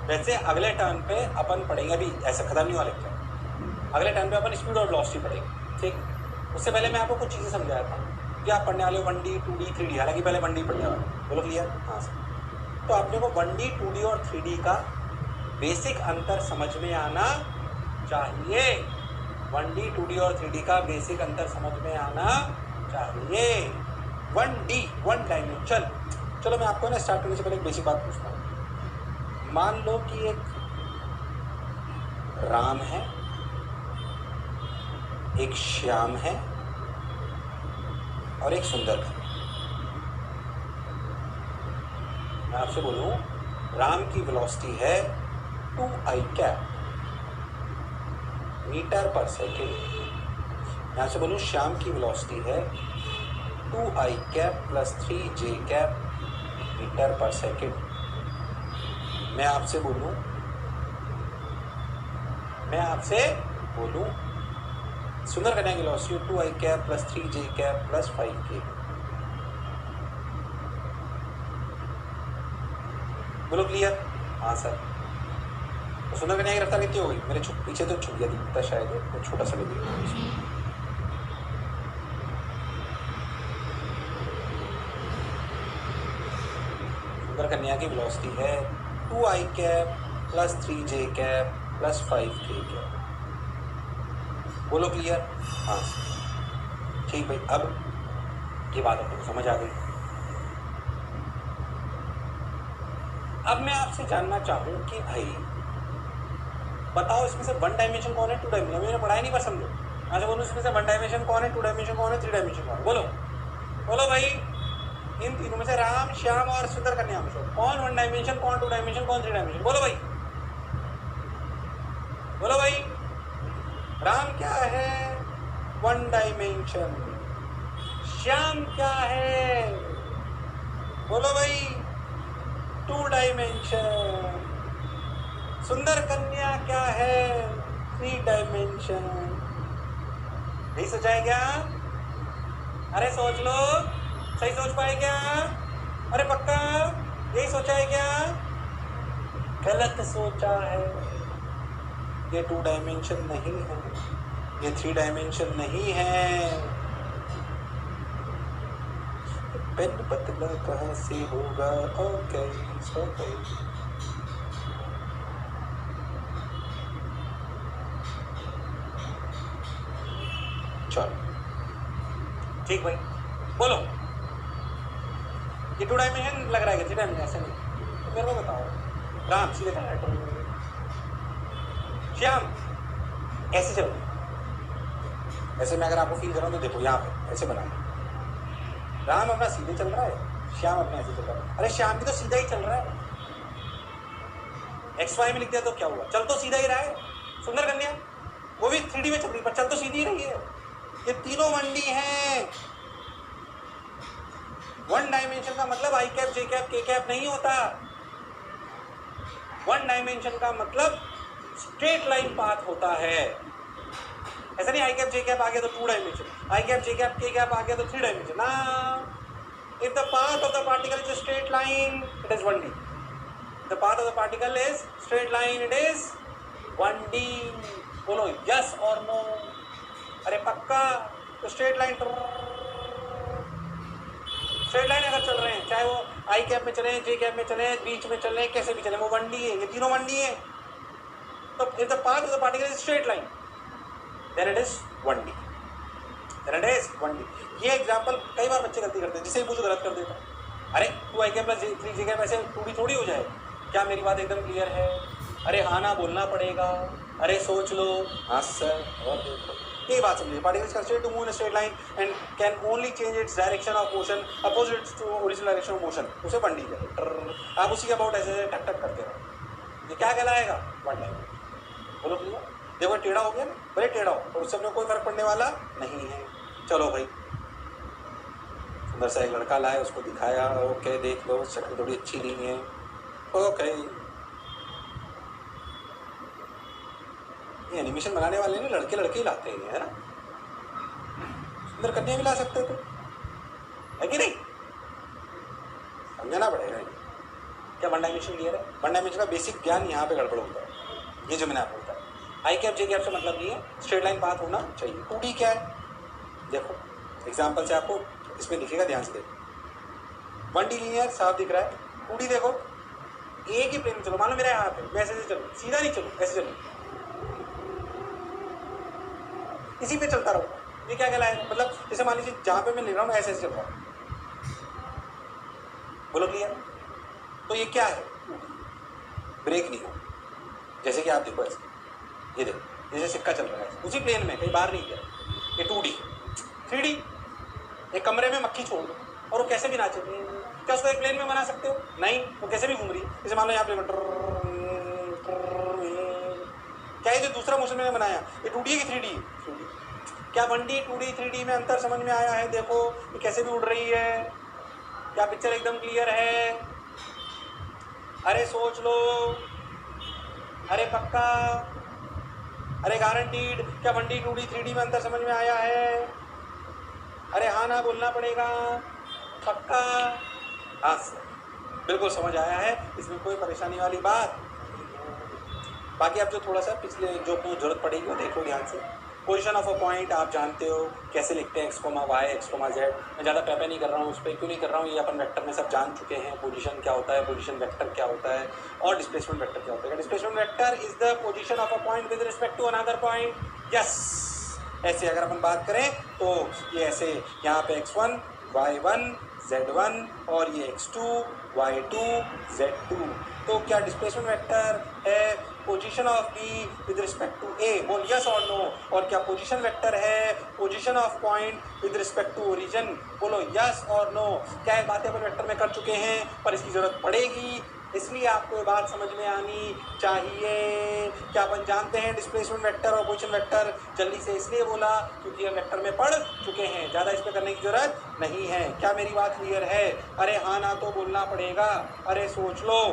वैसे अगले टर्न पे अपन पढ़ेंगे, अभी ऐसा खत्म नहीं हुआ लेक्चर। अगले टर्न पे अपन स्पीड और वेलोसिटी पढ़ेंगे, ठीक? उससे पहले मैं आपको कुछ चीज़ें समझाया था कि आप पढ़ने वाले हो 1D 2D 3D, हालांकि पहले 1D पढ़ने वाले। बोलो क्लियर? हाँ सर। तो आपने को 1D 2D और 3D का बेसिक अंतर समझ में आना चाहिए। 1D 2D और 3D का बेसिक अंतर समझ में आना चाहिए। 1D 1 dimension. चलो मैं आपको ना स्टार्ट करने से पहले एक बेसिक बात पूछता हूँ। मान लो कि एक राम है, एक श्याम है और एक सुंदर है। मैं आपसे बोलूं राम की वेलोसिटी है 2i cap metre per second. मैं आपसे बोलूं श्याम की वेलोसिटी है 2i cap plus 3j cap metre per second. मैं आपसे बोलूं सुंदर कन्या की velocity 2i cap plus 3j cap plus 5k। बोलो क्लियर? हाँ सर। तो सुंदर कन्या की रफ्तार कितनी हो गई? मेरे पीछे तो छुप गया दिखता शायद, तो छोटा सा ले लिया। सुंदर कन्या की वेलोसिटी है 2i cap plus 3j cap plus 5k cap. बोलो क्लियर? हाँ सर। ठीक भाई, अब ये बात आपको समझ आ गई। अब मैं आपसे जानना चाहूँ कि भाई बताओ इसमें से 1 डायमेंशन कौन है, 2 डायमेंशन? मैंने पढ़ाई नहीं, पर समझो। अच्छा बोलो इसमें से 1 डायमेंशन कौन है, 2 डायमेंशन कौन है, 3 डायमेंशन कौन है? बोलो बोलो भाई। इन तीनों में से राम, श्याम और सुंदर कन्या में से कौन 1 डायमेंशन, कौन 2 डायमेंशन, कौन 3 डायमेंशन? बोलो भाई, बोलो भाई। राम क्या है? 1 डायमेंशन। श्याम क्या है? बोलो भाई, 2 डायमेंशन। सुंदर कन्या क्या है? 3 डायमेंशन। नहीं सोचा है क्या? अरे सोच लो, सही सोच पाए क्या? अरे पक्का यही सोचा है क्या? गलत सोचा है। ये 2 डायमेंशन नहीं है, ये 3 डायमेंशन नहीं है। पेन पतला कहाँ से होगा? Okay okay. चलो ठीक भाई, बोलो ये 2 डायमेंशन लग रहा है, 3 डायमेंशन? ऐसे नहीं, तो मेरे को बताओ। राम सीधे चल रहा है, श्याम ऐसे चलो। ऐसे मैं अगर आपको फील कर रहा हूँ तो देखो यहाँ पे ऐसे बना। राम अपना सीधे चल रहा है, श्याम अपना ऐसे चल रहा है। अरे श्याम भी तो सीधा ही चल रहा है, XY में लिख दिया तो क्या हुआ? चल तो सीधा ही रहा है। सुंदर कन्या वो भी 3D में चल रही, पर चल तो सीधी रही है। ये तीनों 1D हैं। 1 डायमेंशन का मतलब I cap, J cap, K cap नहीं होता। 1 डायमेंशन का मतलब स्ट्रेट लाइन पाथ होता है। ऐसा नहीं I कैप J कैप आ गया तो 2 dimension, I cap J cap K cap आ गया तो 3 डायमेंशन ना। If the path of the particle is straight line it is 1D। The path of the particle is straight line it is 1D। बोलो यस और नो? अरे पक्का। तो स्ट्रेट लाइन अगर चल रहे हैं, चाहे वो I कैप में चले, J कैप में चले, बीच में चले, कैसे भी चले, वो 1D है। ये तीनों 1D है। तो if the path of the particle is straight line then it is 1D। ये एग्जांपल कई बार बच्चे गलती करते हैं, जिसे पूछो गलत कर देता है। अरे 2i cap plus 3j cap ऐसे 2D थोड़ी हो जाए। क्या मेरी बात एकदम क्लियर है? अरे हाँ ना बोलना पड़ेगा। अरे सोच लो। हाँ सर। और देखो यही बात समझिए। Particles constraint to move in straight line and can only change its direction of motion opposite to original direction of motion. उसे 1D है। आप उसी के अबाउट ऐसे टक टक करते रहो। ये क्या कहलाएगा? 1 डायमेंशन। बोलो भैया, देखो टेढ़ा हो गया ना, भले टेढ़ा हो और उससे अपने कोई फर्क पड़ने वाला नहीं है। चलो भाई, सुंदर सा एक लड़का लाए, उसको दिखाया। ओके देख लो, शक्ल थोड़ी अच्छी नहीं है। ओके, ये एनिमेशन बनाने वाले ना लड़के ही लाते हैं, है ना? सुंदर कन्या भी ला सकते थे, है कि नहीं? समझना पड़ेगा। क्या 1 डायमेंशन क्लियर है? 1 डायमेंशन का बेसिक ज्ञान यहाँ पे गड़बड़ होता है। ये जो मैंने आपको बताया, I कैप J कैप से मतलब नहीं है, स्ट्रेट लाइन पाथ होना चाहिए। 2D क्या है? देखो एग्जाम्पल से आपको इसमें दिखेगा, ध्यान से देखो। 1D लीनियर साफ दिख रहा है। 2D देखो, एक ही प्लेन में चलो, मान लो मेरा हाथ है, मैं ऐसे चलो, सीधा नहीं चलो, ऐसे चलो, इसी पे चलता रहो। ये क्या कहलाएगा? मतलब जैसे मान लीजिए जहां पे मैं ले रहा हूँ ऐसे ऐसे चल रहा हूँ, बोलो क्लियर? तो ये क्या है? ब्रेक नहीं हो। जैसे कि आप देखो ऐसे, ये देखो जैसे सिक्का चल रहा है उसी प्लेन में, कहीं बाहर नहीं गया। ये 2D 3D। एक कमरे में मक्खी छोड़ दो और वो कैसे भी नाचे, क्या उसको एक प्लेन में बना सकते हो? नहीं, वो कैसे भी घूम रही है। जैसे मान लो यहाँ पे क्या, ये जो दूसरा मोशन मैंने बनाया ये 2D है कि 3D? 3D। क्या 1D 2D 3D में अंतर समझ में आया है? देखो ये कैसे भी उड़ रही है। क्या पिक्चर एकदम क्लियर है? अरे सोच लो, अरे पक्का, अरे गारंटीड। क्या 1D 2D 3D में अंतर समझ में आया है? अरे हाँ ना बोलना पड़ेगा, पक्का? हाँ सर, बिल्कुल समझ आया है, इसमें कोई परेशानी वाली बात। बाकी आप जो थोड़ा सा पिछले जो आपको जरूरत पड़ेगी वो देखो ध्यान से। पोजीशन ऑफ अ पॉइंट आप जानते हो कैसे लिखते हैं, x, y, x, z। मैं ज़्यादा पैपे नहीं कर रहा हूँ उस पर, क्यों नहीं कर रहा हूँ, ये अपन वेक्टर में सब जान चुके हैं। पोजीशन क्या होता है, पोजीशन वेक्टर क्या होता है, और डिस्प्लेसमेंट वेक्टर क्या होता है। Displacement vector is the position of a point with respect to another point. Yes, ऐसे अगर अपन बात करें तो ये ऐसे, यहाँ पे x1 y1 z1 और ये x2 y2 z2। तो क्या डिस्प्लेसमेंट वेक्टर है position of B with respect to A? बोल यस और नो। और क्या पोजीशन वेक्टर है position of point with respect to origin? बोलो यस और नो। क्या ये बातें अपन वेक्टर में कर चुके हैं, पर इसकी जरूरत पड़ेगी, इसलिए आपको ये बात समझ में आनी चाहिए। क्या अपन जानते हैं डिस्प्लेसमेंट वेक्टर और पोजीशन वेक्टर? जल्दी से इसलिए बोला क्योंकि हम वेक्टर में पढ़ चुके हैं, ज़्यादा इस पर करने की जरूरत नहीं है। क्या मेरी बात क्लियर है? अरे हाँ ना तो बोलना पड़ेगा, अरे सोच लो,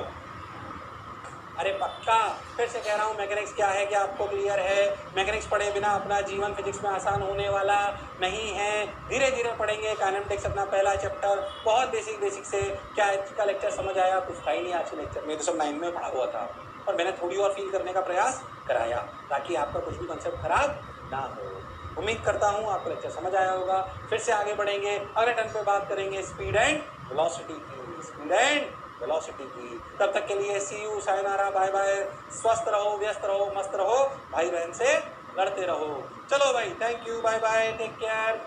अरे पक्का। फिर से कह रहा हूँ, मैकेनिक्स क्या है क्या आपको क्लियर है? मैकेनिक्स पढ़े बिना अपना जीवन फिजिक्स में आसान होने वाला नहीं है। धीरे धीरे पढ़ेंगे। काइनेमेटिक्स अपना पहला चैप्टर, बहुत बेसिक से। क्या इसका लेक्चर समझ आया? कुछ था ही नहीं आज के लेक्चर में, तो सब 9 में पढ़ा हुआ था, और मैंने थोड़ी और फील करने का प्रयास कराया ताकि आपका कुछ भी कंसेप्ट खराब ना हो। उम्मीद करता हूँ आपको लेक्चर समझ आया होगा। फिर से आगे बढ़ेंगे, अगले टर्न पे बात करेंगे स्पीड एंड वेलोसिटी की, स्पीड एंड वेलोसिटी की। तब तक के लिए सी यू, सायनारा, बाय बाय। स्वस्थ रहो, व्यस्त रहो, मस्त रहो, भाई बहन से लड़ते रहो। चलो भाई, thank you, bye bye, take care.